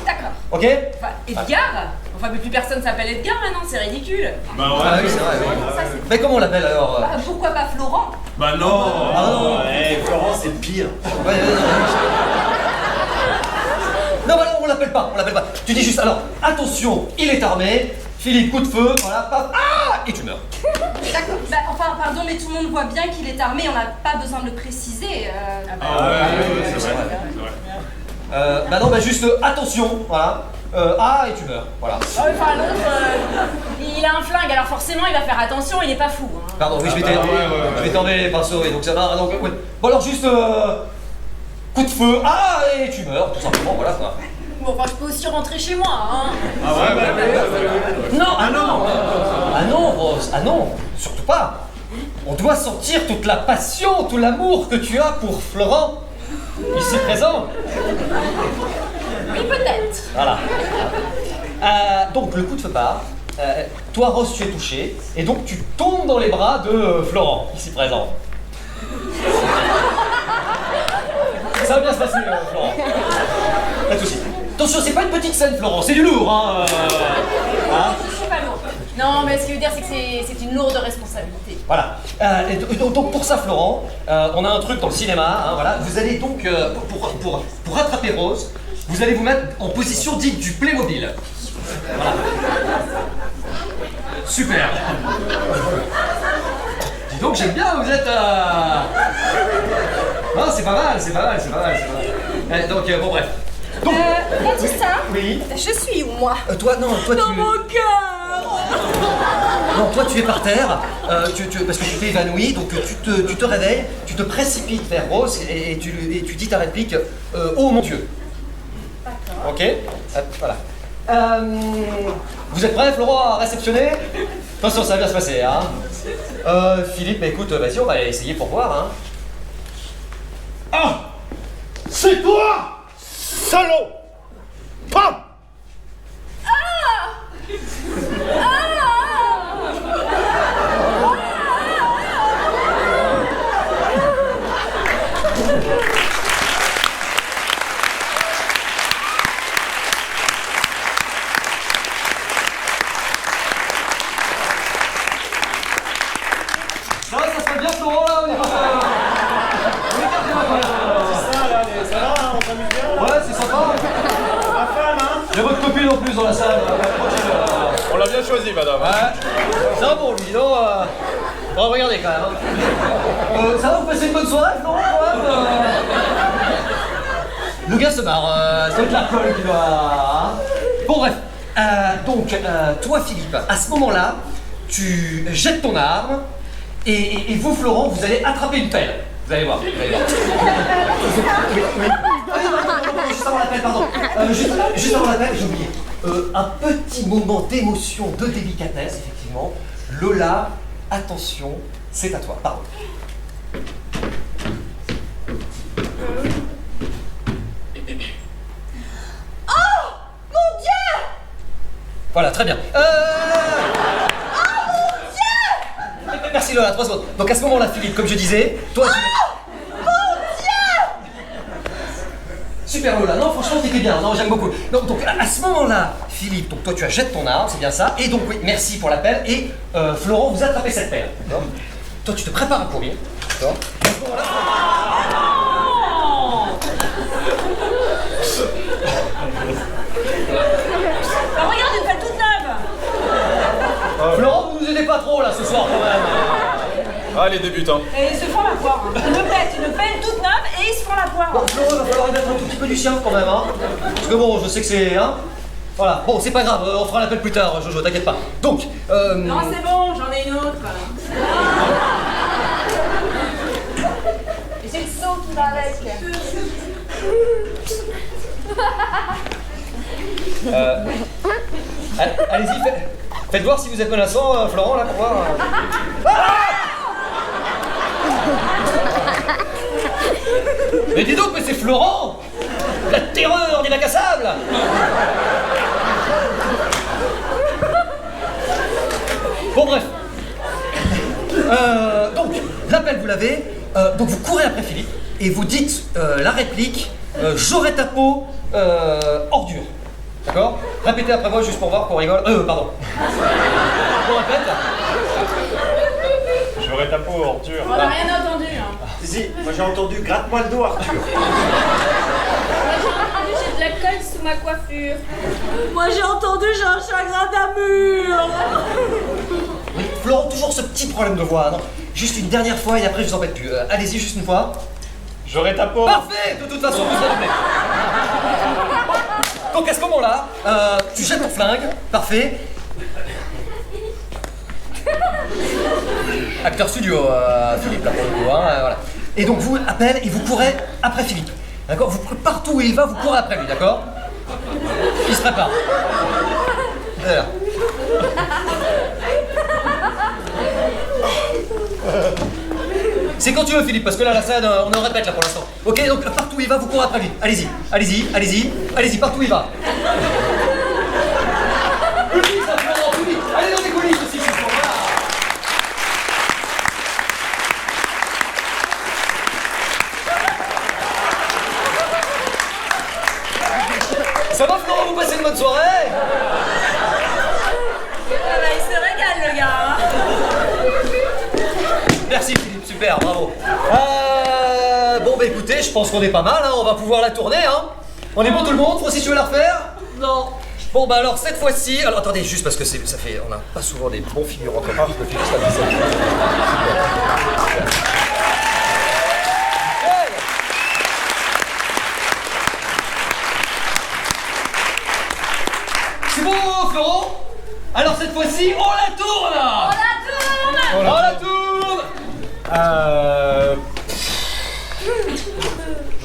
D'accord. Ok? Enfin, Edgar? Enfin, mais plus personne s'appelle Edgar maintenant, c'est ridicule. Bah Ah oui, c'est vrai. Ça, c'est... Mais comment on l'appelle alors? Bah, pourquoi pas Florent? Bah non. Ah non. Florent, c'est pire. Ouais, non, voilà, on l'appelle pas. Tu dis juste, alors, attention, il est armé, Philippe, coup de feu, voilà, paf, et tu meurs. D'accord. Bah, enfin, pardon, mais tout le monde voit bien qu'il est armé, on n'a pas besoin de le préciser. C'est vrai. Bah non, bah juste, attention, voilà, et tu meurs, voilà. Enfin, l'autre, il a un flingue, alors forcément, il va faire attention, il est pas fou. Hein. Pardon, oui, je vais t'enlever les pinceaux, et donc ça va, donc, ouais. Bon alors juste, coup de feu, et tu meurs, tout simplement, voilà quoi. Bon, enfin, je peux aussi rentrer chez moi, hein. Non, Rose, non, surtout pas. On doit sentir toute la passion, tout l'amour que tu as pour Florent, ici présent. Oui, peut-être. Voilà. Donc le coup de feu part. Toi, Rose, tu es touchée, et donc tu tombes dans les bras de Florent, ici présent. Ça va bien se passer, Florent. Pas de soucis. Attention, c'est pas une petite scène, Florent, c'est du lourd, hein. C'est pas lourd. Non, mais ce qu'il veut dire, c'est que c'est une lourde responsabilité. Voilà. Donc pour ça, Florent, on a un truc dans le cinéma. Hein, voilà. Vous allez donc, pour rattraper Rose, vous allez vous mettre en position dite du Playmobil. Voilà. Super. Dis donc, j'aime bien, vous êtes... Non, c'est pas mal. Donc, bon, bref. Donc, Baptista, oui. je suis où, moi? Toi, non, toi, Dans tu... mon cœur! Non, toi tu es par terre, parce que tu t'es évanoui, donc tu te réveilles, tu te précipites vers Rose et tu dis ta réplique oh mon Dieu. D'accord. Ok. Voilà. Vous êtes prêts, Florent, à réceptionner? Attention, ça va bien se passer, hein. Philippe, écoute, vas-y, on va essayer pour voir, hein. C'est toi, salaud. Pam. copine en plus dans la salle. On l'a bien choisi, madame. Ouais. C'est un bon lui, non on va regarder quand même. Hein. Ça va, vous passez une bonne soirée, Florent, quand même Le gars se marre, c'est l'alcool qui doit... Hein. Bon bref, donc toi Philippe, à ce moment-là, tu jettes ton arme et vous Florent, vous allez attraper une pelle. Vous allez voir, vous allez voir. Juste avant l'appel, pardon. Juste avant l'appel, j'ai oublié. Un petit moment d'émotion, de délicatesse, effectivement. Lola, attention, c'est à toi, pardon. Oh mon Dieu! Voilà, très bien. Oh mon Dieu! Merci Lola, 3 secondes. Donc à ce moment-là, Philippe, comme je disais, toi tu... Super Lola, non franchement t'étais bien, non j'aime beaucoup. Donc à ce moment-là, Philippe, donc toi tu jettes ton arme, c'est bien ça, et donc oui, merci pour l'appel, et Florent, vous attrapez cette paire, d'accord. Toi tu te prépares à courir, d'accord. À ce moment-là, Regarde, une pelle toute neuve! Florent, vous nous aidez pas trop là ce soir quand même. Ah, les débutants. Et ils se font la poire. Hein. Une pelle toute neuve et ils se font la poire. Bon, Florent, il va falloir mettre un tout petit peu du sien quand même, hein. Parce que bon, je sais que c'est... Hein. Voilà, bon, c'est pas grave, on fera l'appel plus tard, Jojo, t'inquiète pas. Donc, Non, c'est bon, j'en ai une autre. Et c'est le son qui va avec. Allez-y, faites voir si vous êtes menaçant, Florent, là, pour voir. Mais dis donc, mais c'est Florent! La terreur des bacs à sable! Bon, bref. Donc, l'appel, vous l'avez. Donc, vous courez après Philippe et vous dites la réplique j'aurai ta peau ordure. D'accord? Répétez après moi juste pour voir qu'on rigole. Pardon. On répète. J'aurais ta peau ordure. On n'a rien entendu. Hein. Si, moi j'ai entendu gratte-moi le dos, Arthur. Moi j'ai entendu j'ai de la colle sous ma coiffure. Moi j'ai entendu, j'ai un chagrin d'amour. Oui, Florent, toujours ce petit problème de voix. Non, juste une dernière fois et après je vous embête plus. Allez-y, juste une fois. J'aurais ta peau. Parfait! De toute façon, vous savez. Donc à ce moment-là, tu jettes ton flingue. Parfait. Acteur studio, Philippe, là pour le coup. Hein, voilà. Et donc vous appelez et vous courez après Philippe. D'accord? Vous courez partout où il va, vous courez après lui, d'accord? Il se prépare. Voilà. C'est quand tu veux Philippe, parce que là la scène, on en répète là pour l'instant. Ok, donc partout où il va, vous courez après lui. Allez-y, allez-y, allez-y, allez-y, partout où il va. Coulisses, là, Florent, coulisses. Allez dans les coulisses aussi, c'est pour là. Ça va Florent, vous passez une bonne soirée? Il se régale le gars. Hein. Merci Philippe, super, bravo. Bon bah écoutez, je pense qu'on est pas mal, hein, on va pouvoir la tourner, hein. On est bon tout le monde? Francis, tu veux la refaire? Non. Bon bah alors cette fois-ci, alors attendez juste parce que ça fait, on n'a pas souvent des bons figurants comme ça. C'est bon Florent? Alors cette fois-ci, on la tourne! On la tourne!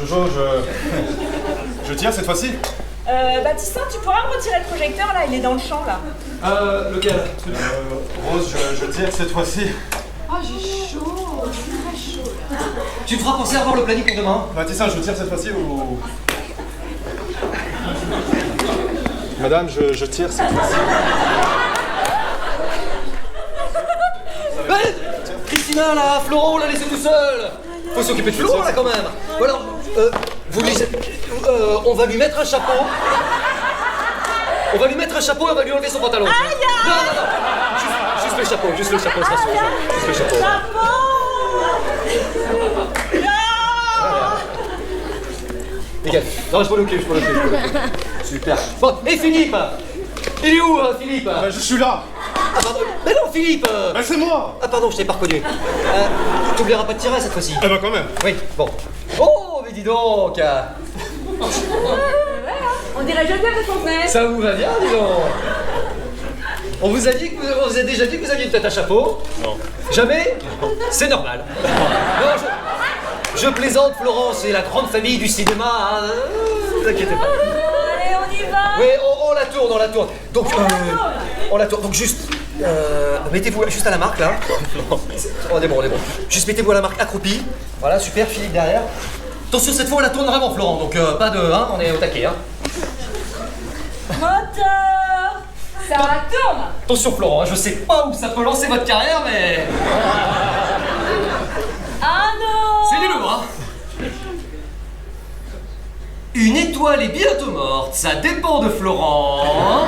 Jojo, je tire cette fois-ci. Baptistin, tu pourras me retirer le projecteur là, il est dans le champ là. Lequel? Rose, je tire cette fois-ci. Oh j'ai chaud, j'ai très chaud là. Tu me feras penser à voir le planning pour demain. Baptistin, je tire cette fois-ci ou... Madame, je tire cette fois-ci. Ouais, Christina là, Florent, on l'a laissé tout seul. Faut s'occuper de Florent là quand même. Ou alors, on va lui mettre un chapeau. On va lui mettre un chapeau et on va lui enlever son pantalon. Non. Juste le chapeau, ça sera suffisant. Juste le chapeau. Nickel. Non, je peux l'occuper. Super. Bon, et Philippe? Il est où, Philippe? Je suis là. Ah, pardon. Mais non, Philippe! C'est moi. Ah, pardon, je t'ai pas reconnu. Tu oublieras pas de tirer cette fois-ci. Eh ben quand même. Oui, bon. Oh, mais dis donc! On dirait Geneviève de Fontenay. Ça vous va bien, dis donc? On vous a déjà dit que vous aviez une tête à chapeau? Non. Jamais? C'est normal. Non, je plaisante, Florence, c'est la grande famille du cinéma, hein. Ne vous inquiétez pas. Allez, on y va. Oui, on la tourne, on la tourne. Donc, on la tourne. Donc juste, mettez-vous juste à la marque, là. On est bon, on est bon. Juste mettez-vous à la marque accroupie. Voilà, super, Philippe derrière. Attention, cette fois, on la tourne vraiment, Florent. Donc, pas de... Hein, on est au taquet, hein. Moteur. Ça tourne. Attention, Florent, je sais pas où ça peut lancer votre carrière, mais... Ah non. C'est du lourd, hein. Une étoile est bientôt morte, ça dépend de Florent.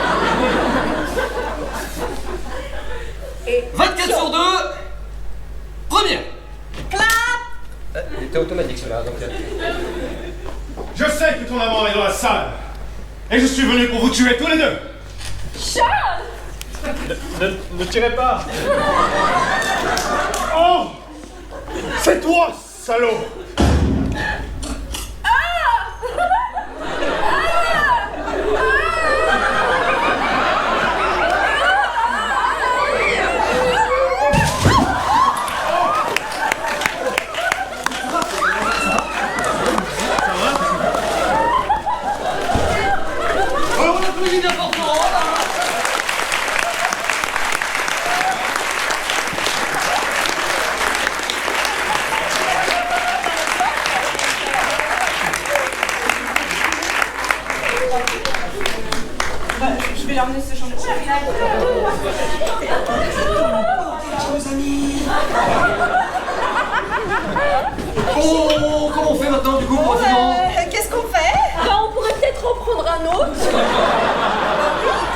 24 sur 2. Première. Clap. C'était automatique cela, donc... Je sais que ton amant est dans la salle. Et je suis venu pour vous tuer tous les deux. Charles. Ne tirez pas. Oh. C'est toi, salaud. Je vais l'emmener se changer. Oh, comment on fait maintenant du coup pour Qu'est-ce qu'on fait? On pourrait peut-être en prendre un autre.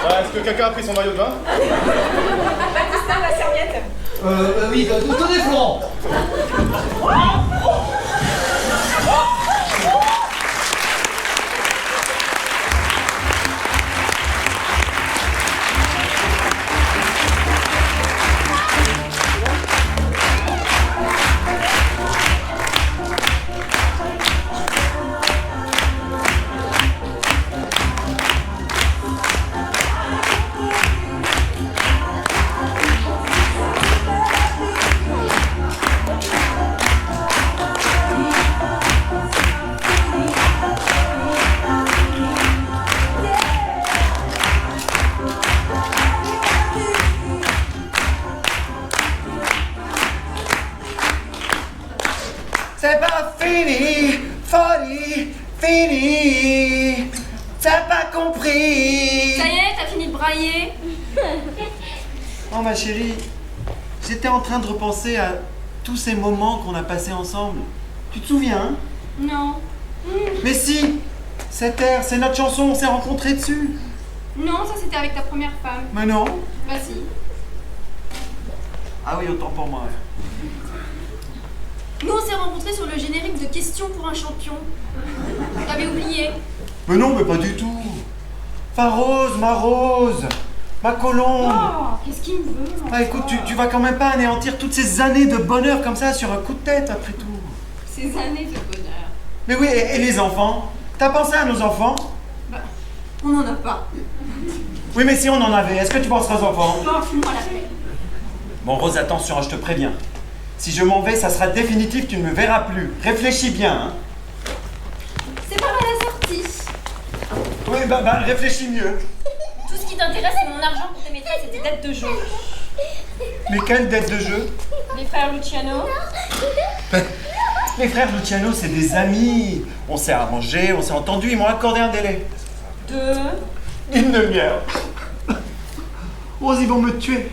Est-ce que quelqu'un a pris son maillot de bain? Baptistin, la serviette. Oui, tenez Florent. C'est pas fini, folie, fini. T'as pas compris. Ça y est, t'as fini de brailler? Oh ma chérie, j'étais en train de repenser à tous ces moments qu'on a passés ensemble. Tu te souviens, hein? Non. Mais si, cette air, c'est notre chanson, on s'est rencontrés dessus. Non, ça c'était avec ta première femme. Mais non. Bah si. Ah oui, autant pour moi. Nous on s'est rencontrés sur le générique de Questions pour un champion. T'avais oublié. Mais non, mais pas du tout. Enfin, Rose, ma colombe. Oh, qu'est-ce qu'il me veut? Ah, écoute, tu vas quand même pas anéantir toutes ces années de bonheur comme ça sur un coup de tête, après tout. Ces années de bonheur. Mais oui, et les enfants? T'as pensé à nos enfants? Bah, on en a pas. Oui, mais si on en avait, est-ce que tu penseras aux enfants? Oh, fous-moi la paix. Bon, Rose, attention, je te préviens. Si je m'en vais, ça sera définitif, tu ne me verras plus. Réfléchis bien, hein. C'est pas à la sortie. Oui, bah, réfléchis mieux. Tout ce qui t'intéresse, c'est mon argent pour tes maîtresses et tes dettes de jeu. Mais quelle dette de jeu? Les frères Luciano. Les frères Luciano, c'est des amis. On s'est arrangé, on s'est entendu, ils m'ont accordé un délai. Une demi-heure. Rose, ils vont me tuer.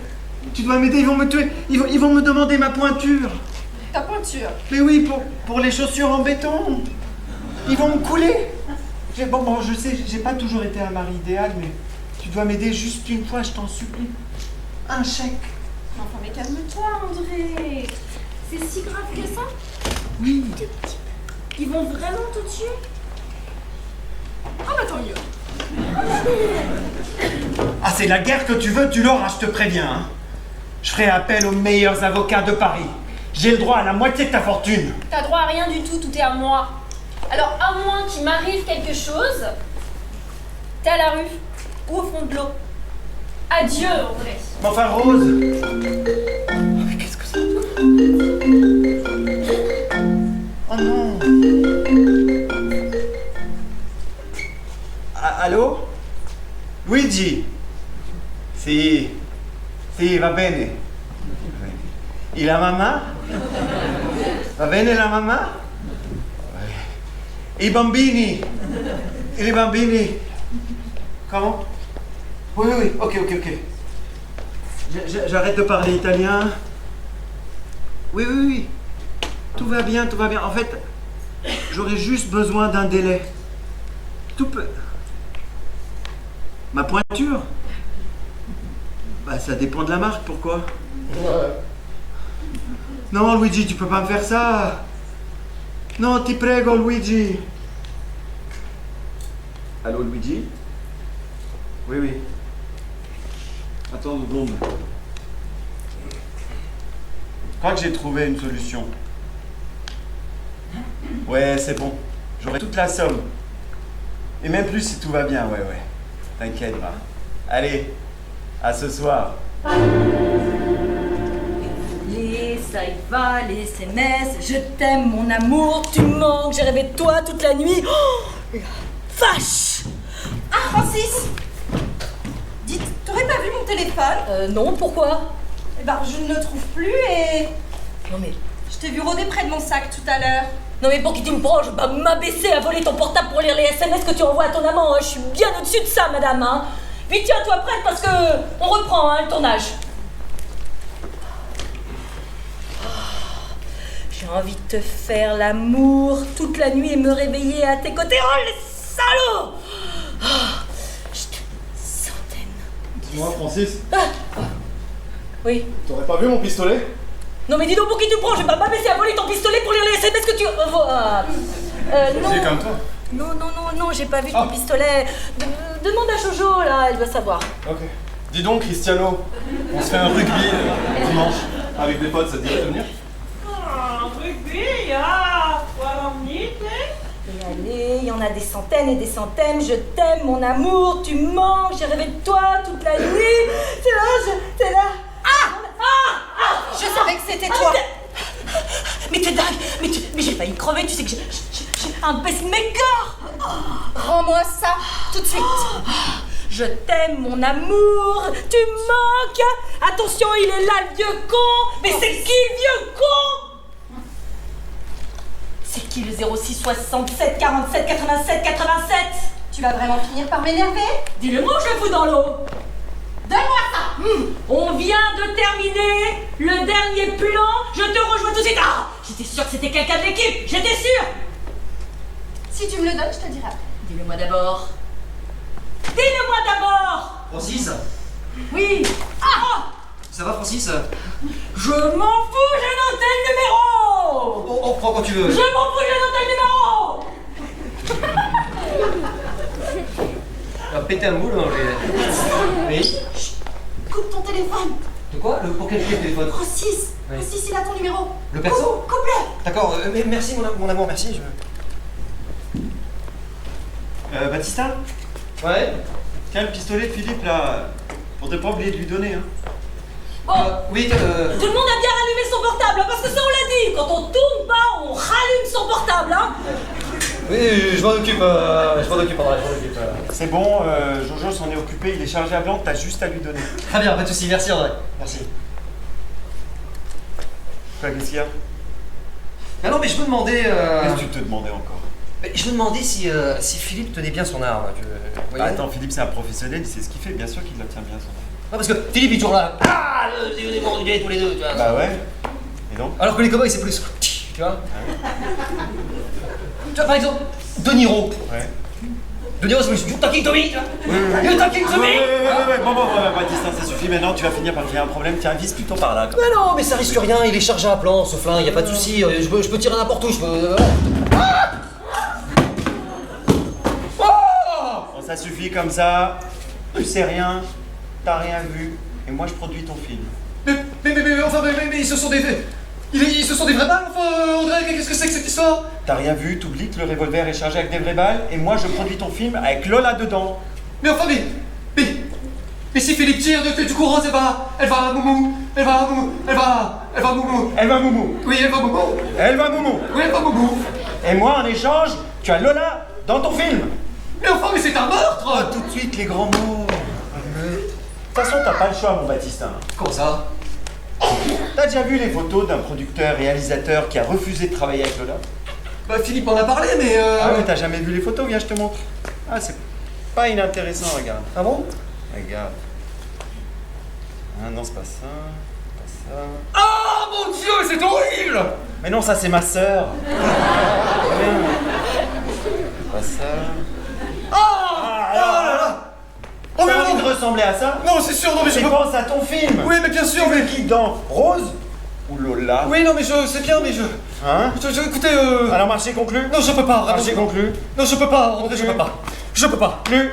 Tu dois m'aider, ils vont me tuer. Ils vont me demander ma pointure. Ta pointure. Mais oui, pour les chaussures en béton. Ils vont me couler. Bon, je sais, j'ai pas toujours été un mari idéal, mais tu dois m'aider juste une fois, je t'en supplie. Un chèque. Enfin, mais calme-toi, André. C'est si grave que ça? Oui. Ils vont vraiment te tuer? Ah bah tant mieux. Ah, c'est la guerre que tu veux, tu l'auras, je te préviens. Hein. Je ferai appel aux meilleurs avocats de Paris. J'ai le droit à la moitié de ta fortune. T'as droit à rien du tout, tout est à moi. Alors, à moins qu'il m'arrive quelque chose, t'es à la rue ou au fond de l'eau. Adieu, André. Mais enfin, Rose. Mais qu'est-ce que c'est? Oh non. Allô? Luigi? Sì, va bene. E la mamma? Va bene la mamma? E i bambini? E les bambini? Comment? Oui, ok. J'arrête de parler italien. Oui. Tout va bien. En fait, j'aurais juste besoin d'un délai. Tout peu. Ma pointure? Bah, ça dépend de la marque, pourquoi? Non, Luigi, tu peux pas me faire ça. Non, ti prego, Luigi. Allô, Luigi? Oui. Attends une seconde. Je crois que j'ai trouvé une solution. Ouais, c'est bon. J'aurai toute la somme. Et même plus si tout va bien, ouais. T'inquiète, va. Allez, à ce soir. Ça y va, les SMS, je t'aime, mon amour, tu me manques, j'ai rêvé de toi toute la nuit. Oh, la vache! Ah, Francis! Dites, t'aurais pas vu mon téléphone? Non, pourquoi? Eh ben, je ne le trouve plus et... Non mais... Je t'ai vu rôder près de mon sac tout à l'heure. Non mais pour qui tu me prends? Je vais pas m'abaisser à voler ton portable pour lire les SMS que tu envoies à ton amant, hein. Je suis bien au-dessus de ça, madame, hein. Vite, tiens-toi prête parce que... on reprend, hein, le tournage. J'ai envie de te faire l'amour toute la nuit et me réveiller à tes côtés. Oh, les salauds! Centaines. Dis-moi, Francis, Oui. t'aurais pas vu mon pistolet? Non mais dis donc pour qui tu prends? Je vais pas m'abaisser à voler ton pistolet pour lire les SMS que tu... non. Dis comme toi. Non, j'ai pas vu ton pistolet. Demande à Jojo, là, elle doit savoir. Ok. Dis donc, Cristiano, on se fait un rugby dimanche avec des potes, ça te dirait de venir? Rugby, voilà, Et allez, il y en a des centaines et des centaines. Je t'aime, mon amour, tu me manques, j'ai rêvé de toi toute la nuit. C'est là. Je savais que c'était toi. Mais t'es dingue. Mais j'ai failli crever, tu sais que j'ai un pacemaker. Rends-moi ça tout de suite. Je t'aime, mon amour, tu me manques. Attention, il est là, le vieux con. Mais c'est qui le vieux con? C'est qui le 06 67 47 87 87? Tu vas vraiment finir par m'énerver? Dis-le-moi, je le fous dans l'eau. Donne-moi ça. On vient de terminer le dernier plan. Je te rejoins tout de suite. Ah, j'étais sûre que c'était quelqu'un de l'équipe. J'étais sûre. Si tu me le donnes, je te dirai après. Dis-le-moi d'abord. Dis-le-moi d'abord. Francis? Oui. Ça va, Francis? Je m'en fous, j'ai noté le numéro. On reprend quand tu veux. Je m'en fous, j'ai noté le numéro. Tu vas péter un moule, hein, Oui? Coupe ton téléphone. De quoi? Pour quel téléphone? Francis, Oui. Francis, il a ton numéro. Le perso? Coupe-le. D'accord, mais merci mon amour, merci. Baptista? Ouais? Tiens, le pistolet de Philippe, là. On t'a pas oublié de lui donner, hein. Bon, Oui, tout le monde a bien rallumé son portable, hein, parce que ça on l'a dit. Quand on tourne pas, on rallume son portable, hein. Oui, je m'en occupe, André, C'est bon, Jojo s'en est occupé, il est chargé à blanc, t'as juste à lui donner. Très bien, pas de soucis, merci André. Merci. Quoi, qu'est-ce qu'il y a? Ah non, mais je me demandais... Qu'est-ce que tu te demandais encore? Je me demandais si Philippe tenait bien son arme. Vous voyez? Attends, Philippe, c'est un professionnel, il sait ce qu'il fait, bien sûr qu'il la tient bien son arme. Non, parce que Philippe il est toujours là. Ah, les mordus tous les deux, tu vois. Bah ouais. Et donc? Alors que les cowboys c'est plus. Tu vois? Tu vois, par exemple, De Niro. Ouais. De Niro c'est plus. You talking to me? You talking to me? Ouais, bon, Baptista, ça suffit maintenant, tu vas finir par créer un problème, tiens, vise plutôt par là. Mais non, mais ça risque rien, il est chargé à plan, ce flingue, y a pas de soucis, je peux tirer n'importe où, je peux. Bon, ça ça suffit comme ça. Tu sais rien, t'as rien vu, et moi je produis ton film. Mais ils se sont des vraies balles, enfin, André, qu'est-ce que c'est que cette histoire? T'as rien vu, t'oublies que le revolver est chargé avec des vraies balles, et moi je produis ton film avec Lola dedans. Mais enfin, mais si Philippe tire du courant, elle va moumou. Elle va moumou. Oui, elle va moumou. Elle va moumou. Oui, elle va moumou. Et moi, en échange, tu as Lola dans ton film. Mais enfin, mais c'est un meurtre. Oh, tout de suite, les grands mots. De toute façon, t'as pas le choix, mon Baptistin. Comment ça? T'as déjà vu les photos d'un producteur, réalisateur qui a refusé de travailler avec Lola? Bah, Philippe en a parlé, mais Ah ouais, t'as jamais vu les photos? Viens, je te montre. Ah, c'est pas inintéressant, regarde. Ah bon? Regarde. Ah non, c'est pas ça. Pas ça. Ah, mon Dieu, mais c'est horrible. Mais non, ça, c'est ma sœur. Pas ça. Ah, oh là là. Oh, mais T'as envie non. de ressembler à ça? Non, c'est sûr, non, mais je Tu peux... penses à ton film. Oui, mais bien sûr, Tu mais... veux qui dans Rose ou Lola? Oui, non, mais je sais bien, mais je... Hein? Écoutez, Alors, marché conclu? Non, je peux pas, vraiment. Marché conclu? Non, je peux pas, André, je peux pas. Je peux pas. Peu,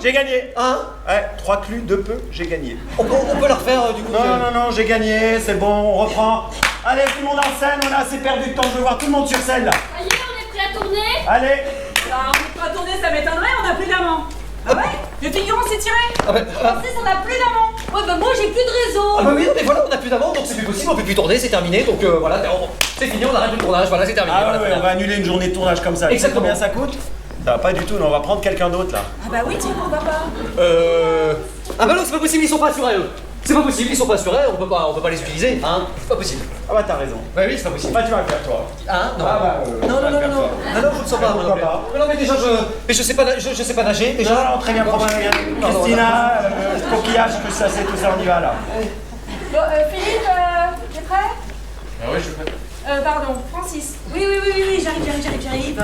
j'ai gagné. Hein? Ouais, 3 clus, 2 peu, j'ai gagné. On peut la refaire, du coup. Non, j'ai gagné, c'est bon, on reprend. Allez, tout le monde en scène, on a assez perdu de temps, je veux voir tout le monde sur scène là. Ça y est, on est prêt à tourner? Allez. Alors, on peut pas tourner, ça m'étonnerait, on a plus d'amant. Ah ouais? Le figurant s'est tiré. Ah bah, Francis, on a plus d'amant. Ouais, bah moi j'ai plus de réseau. ah bah oui, non, mais voilà, on a plus d'avance, donc c'est plus possible, on peut plus tourner, c'est terminé, donc voilà, c'est fini, on arrête le tournage, voilà, c'est terminé. Ah voilà, ouais, voilà. on va annuler une journée de tournage comme ça. Tu sais Exactement. combien ça coûte? Ça va pas du tout, non, on va prendre quelqu'un d'autre là. Ah bah oui, tiens, pourquoi pas? Ah bah non, c'est pas possible, ils sont pas assurés, eux. C'est pas possible, ils sont pas assurés, on peut pas les utiliser, hein. C'est pas possible. Ah bah t'as raison. Bah oui, c'est pas possible. Bah tu vas le faire toi. Hein? Non. Ah bah Non, tu vas le faire, toi. non, je ne sens pas. Pourquoi pas? Mais non, mais déjà, je sais pas nager, déjà. Non, très bien, problème, rien. Christina, coquillage, tout ça, c'est tout ça, on y va là. Bon, Philippe, t'es prêt? Ah oui, je suis prêt. Pardon, Francis. Oui, j'arrive.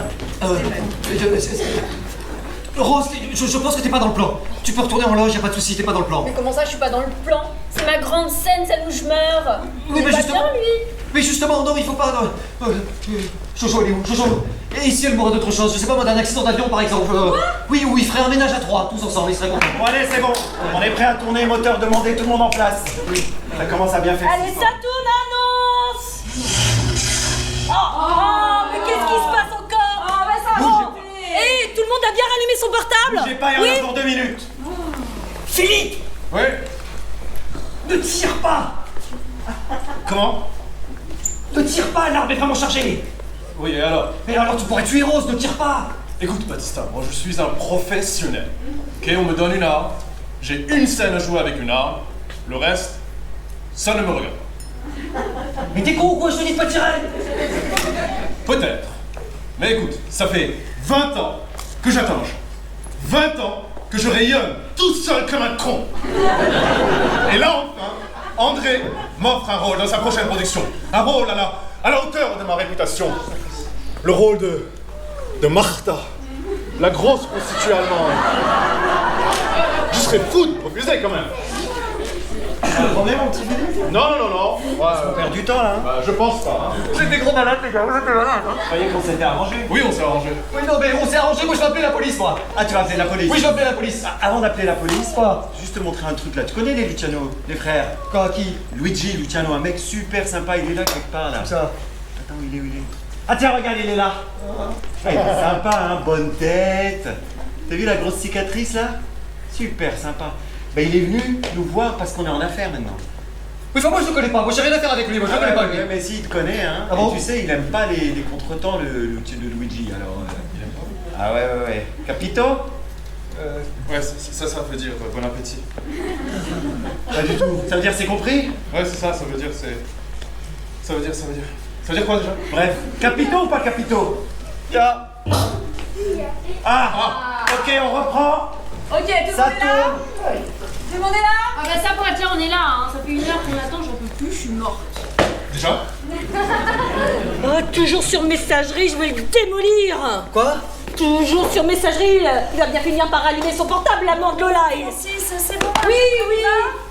Rose, je pense que t'es pas dans le plan. Tu peux retourner en loge, y a pas de soucis, t'es pas dans le plan. Mais comment ça, je suis pas dans le plan? C'est ma grande scène, celle où je meurs. Oui, Il mais est pas justement- bien, lui. Mais justement, non, il faut pas. Jojo, elle est où? Jojo. Et si elle mourait d'autre chose, je sais pas moi, d'un accident d'avion par exemple. Oui, ou il ferait un ménage à 3, tous ensemble, il serait content. Bon allez, c'est bon. On est prêt à tourner, moteur demandé, tout le monde en place. Oui, ça commence à bien faire. Allez, ça tourne, annonce. Oh, mais qu'est-ce qui se passe encore? Oh, bah ça Oh. Eh, tout le monde a bien rallumé son portable? J'ai pas, il y en a pour 2 minutes. Philippe, Ouais. ne tire pas. Comment? Ne tire pas, l'arme est vraiment chargée. Oui, et alors? Mais alors tu pourrais tuer Rose, ne tire pas. Écoute, Baptista, moi je suis un professionnel. Ok, on me donne une arme, j'ai une scène à jouer avec une arme, le reste, ça ne me regarde pas. Mais t'es con ou quoi, je te dis de pas tirer. Peut-être. Mais écoute, ça fait 20 ans que j'attends. 20 ans que je rayonne tout seul comme un con. Et là, enfin, André m'offre un rôle dans sa prochaine production. Un rôle à la hauteur de ma réputation. Le rôle de Martha, la grosse prostituée allemande. Je serais fou de refuser quand même. T'as un problème, mon petit Philippe? Non. Ouais, On perd du temps là, hein? bah, je pense pas. Hein. Vous êtes des gros malades, les gars, vous êtes des malades. Hein. Je croyais qu'on s'était arrangé. Oui, on s'est arrangé. Oui, non, mais on s'est arrangé, moi je vais appeler la police, moi. Ah, tu vas appeler la police? Oui, je vais appeler la police. Avant d'appeler la police, Quoi? juste te montrer un truc là. Tu connais les Luciano, les frères? Quoi, qui? Luigi Luciano, un mec super sympa, il est là quelque part là. Ça. Attends, où il est? Ah tiens, regarde, il est là. Ah, il est sympa, hein, bonne tête. T'as vu la grosse cicatrice là? Super sympa. Bah il est venu nous voir parce qu'on est en affaires maintenant. Oui, enfin moi je le connais pas, moi j'ai rien à faire avec lui, moi je le connais pas lui. Mais si, il te connaît, hein. Ah bon? Et tu sais, il aime pas les contretemps, le Luigi, alors... Ah ouais. Capito? Ouais, ça veut dire bon appétit. Pas du tout. Ça veut dire c'est compris? Ouais, c'est ça, ça veut dire c'est... Ça veut dire quoi déjà? Bref, Capito ou pas Capito? Ya. Ah, ok, on reprend. Ok, tout le Ça monde est là? tourne. Tout le monde est là? Ah bah ça pour être là, on est là, hein. Ça fait 1 heure qu'on attend, j'en peux plus, je suis morte. Déjà? Oh, toujours sur messagerie, je vais le démolir. Quoi? Toujours sur messagerie, il va bien finir par allumer son portable, l'amant de Lola. Si, ça c'est bon. Oui.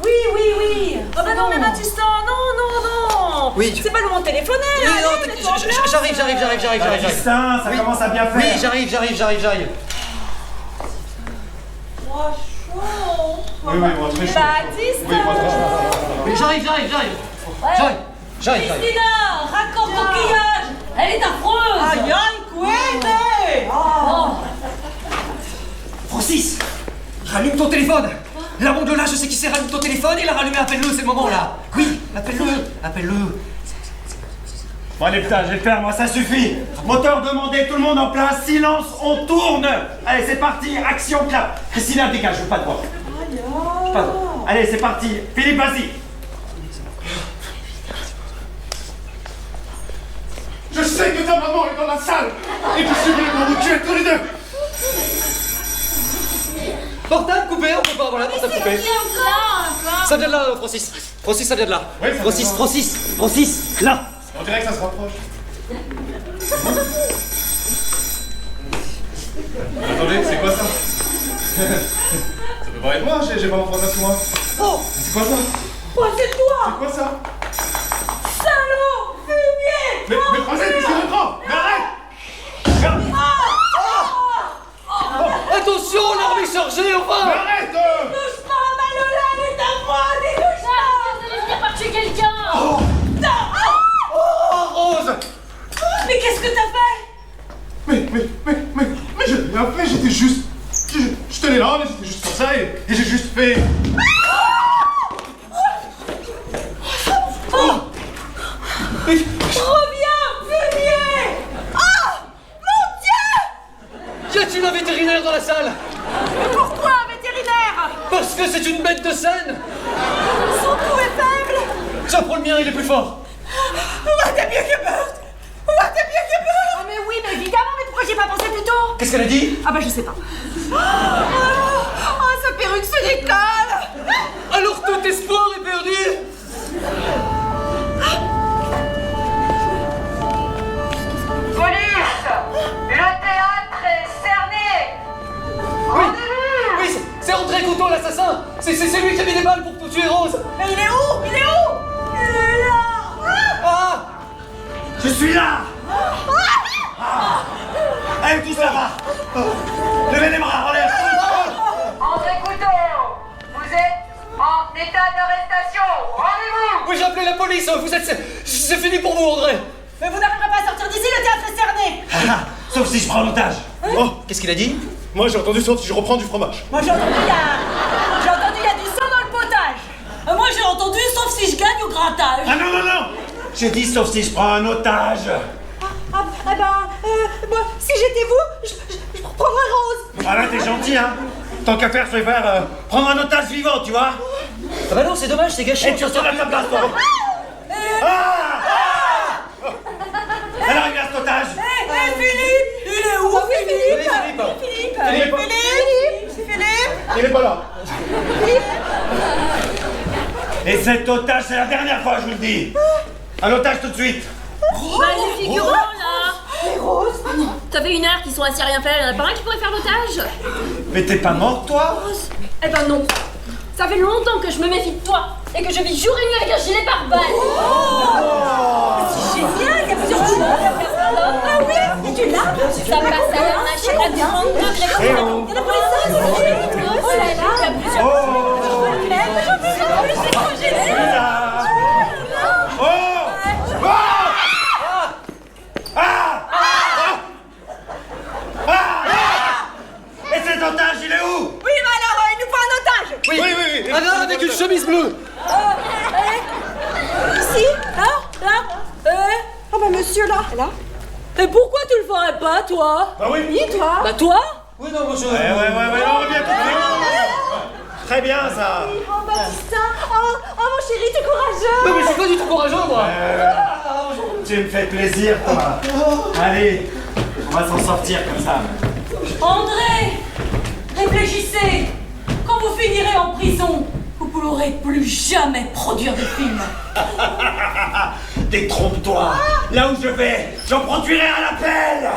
Oh bah non, mais Baptista, non. Oui. C'est pas le moment de téléphoner. Oui, allez, non, mets-toi en place. j'arrive. Augustin, ça commence à bien faire. Oui, j'arrive. Franchement. Oui, moi très chaud. Baptiste. Oui, moi très chaud. Oui, j'arrive. Ouais. J'arrive. Christina, raccord coquillage. Elle est affreuse. Aïe, aïe, Oh. Francis, rallume ton téléphone. La ronde là, je sais qui c'est, rallume ton téléphone et la rallumer, appelle-le, c'est le moment là. Oui, appelle-le. Bon allez putain, je vais le faire, moi ça suffit. Moteur demandé, tout le monde en place, silence, on tourne. Allez c'est parti, action clap. Christina dégage, je veux pas te voir. Allez c'est parti, Philippe vas-y. Je sais que ta maman est dans la salle et que je voulais pour vous tuer tous les deux. Portable coupé, on peut pas, voilà, portable coupé. Ça vient de là, Francis. Francis, ça vient de là. Oui, ça vient de là. Francis, là. On dirait que ça se rapproche. Attendez, c'est quoi ça? Ça peut pas être moi, j'ai pas mon fantasme moi. Oh. C'est quoi ça? Oh, c'est toi. C'est quoi ça? Salaud, fumier. Mais Francine, qu'est-ce que tu prends? Mais arrête! Attention, l'arme est chargée, Mais enfin. arrête! Touche pas, Malola, elle est à moi, dégage pas. Vous allez finir par tuer quelqu'un. Rose! Mais qu'est-ce que t'as fait? Mais j'ai rien fait, j'étais juste. Je tenais là, mais j'étais juste comme ça et j'ai juste fait. Reviens, fumier. Y a-t-il un vétérinaire dans la salle? Pourquoi un vétérinaire? Parce que c'est une bête de scène. Son coup est faible. Tiens, prends le mien, il est plus fort. Ah, mais oui, mais évidemment, mais pourquoi j'ai pas pensé plus tôt? Qu'est-ce qu'elle a dit? Ah bah je sais pas. Ah, sa perruque se décolle. Alors tout espoir est perdu. Police! Le théâtre est cerné! Rendez-vous! Oui, c'est André Couteau, l'assassin. C'est lui qui a mis des balles pour tuer Rose. Mais il est où? Il est là. Ah! Je suis là. Allez tous là-bas. Levez les bras, relève. André Couteau! Vous êtes en état d'arrestation! Rendez-vous! Oui, j'ai appelé la police. C'est fini pour vous, André. Mais vous n'arriverez pas à sortir d'ici, le théâtre est cerné. Sauf si je prends l'otage. Oh! Qu'est-ce qu'il a dit? Moi j'ai entendu sauf si je reprends du fromage. Moi j'ai entendu il y a du sang dans le potage. Moi j'ai entendu sauf si je gagne au grattage. Ah non. J'ai dit sauf si je prends un otage. Moi, si j'étais vous, je prendrais Rose. Ah là t'es gentil hein. Tant qu'à faire, je vais faire prendre un otage vivant, tu vois. Ah bah non, c'est dommage, c'est gâché. Et tu retournes à ta place, toi. Elle arrive à cet otage. Philippe, il est où? Il est pas là. Et cet otage, c'est la dernière fois, je vous le dis. Un otage tout de suite. Bah, les figurants là. Mais Rose. Ça fait 1 heure qu'ils sont assis à rien faire, y'en a pas un qui pourrait faire l'otage. Mais t'es pas morte, toi? Eh ben non. Ça fait longtemps que je me méfie de toi et que je vis jour et nuit avec un gilet pare-balles. C'est génial, il y a plusieurs couleurs. Ah oui, et tu l'as? Ça passe à la machine à 30 degrés. Eh oh. Il y en a pour les cinq aussi. Oh là là, il y a plusieurs. C'est trop génial. Oh! Et cet otage, il est où? Oui, mais alors, il nous faut un otage. Oui. Un homme avec une chemise bleue. Ici, là. Ah bah monsieur là. Et pourquoi tu le ferais pas, toi? Bah oui. Et toi? Bah toi? Oui, non, moi je... Ouais, on revient tout de suite. Très bien, ça. Oh Baptistin. Oh mon chéri, t'es courageux. Mais je suis pas du tout courageux, moi. Tu me fais plaisir, toi. Allez, on va s'en sortir comme ça. André, réfléchissez. Quand vous finirez en prison, vous ne pourrez plus jamais produire de films. Détrompe-toi. Là où je vais, j'en produirai à l'appel.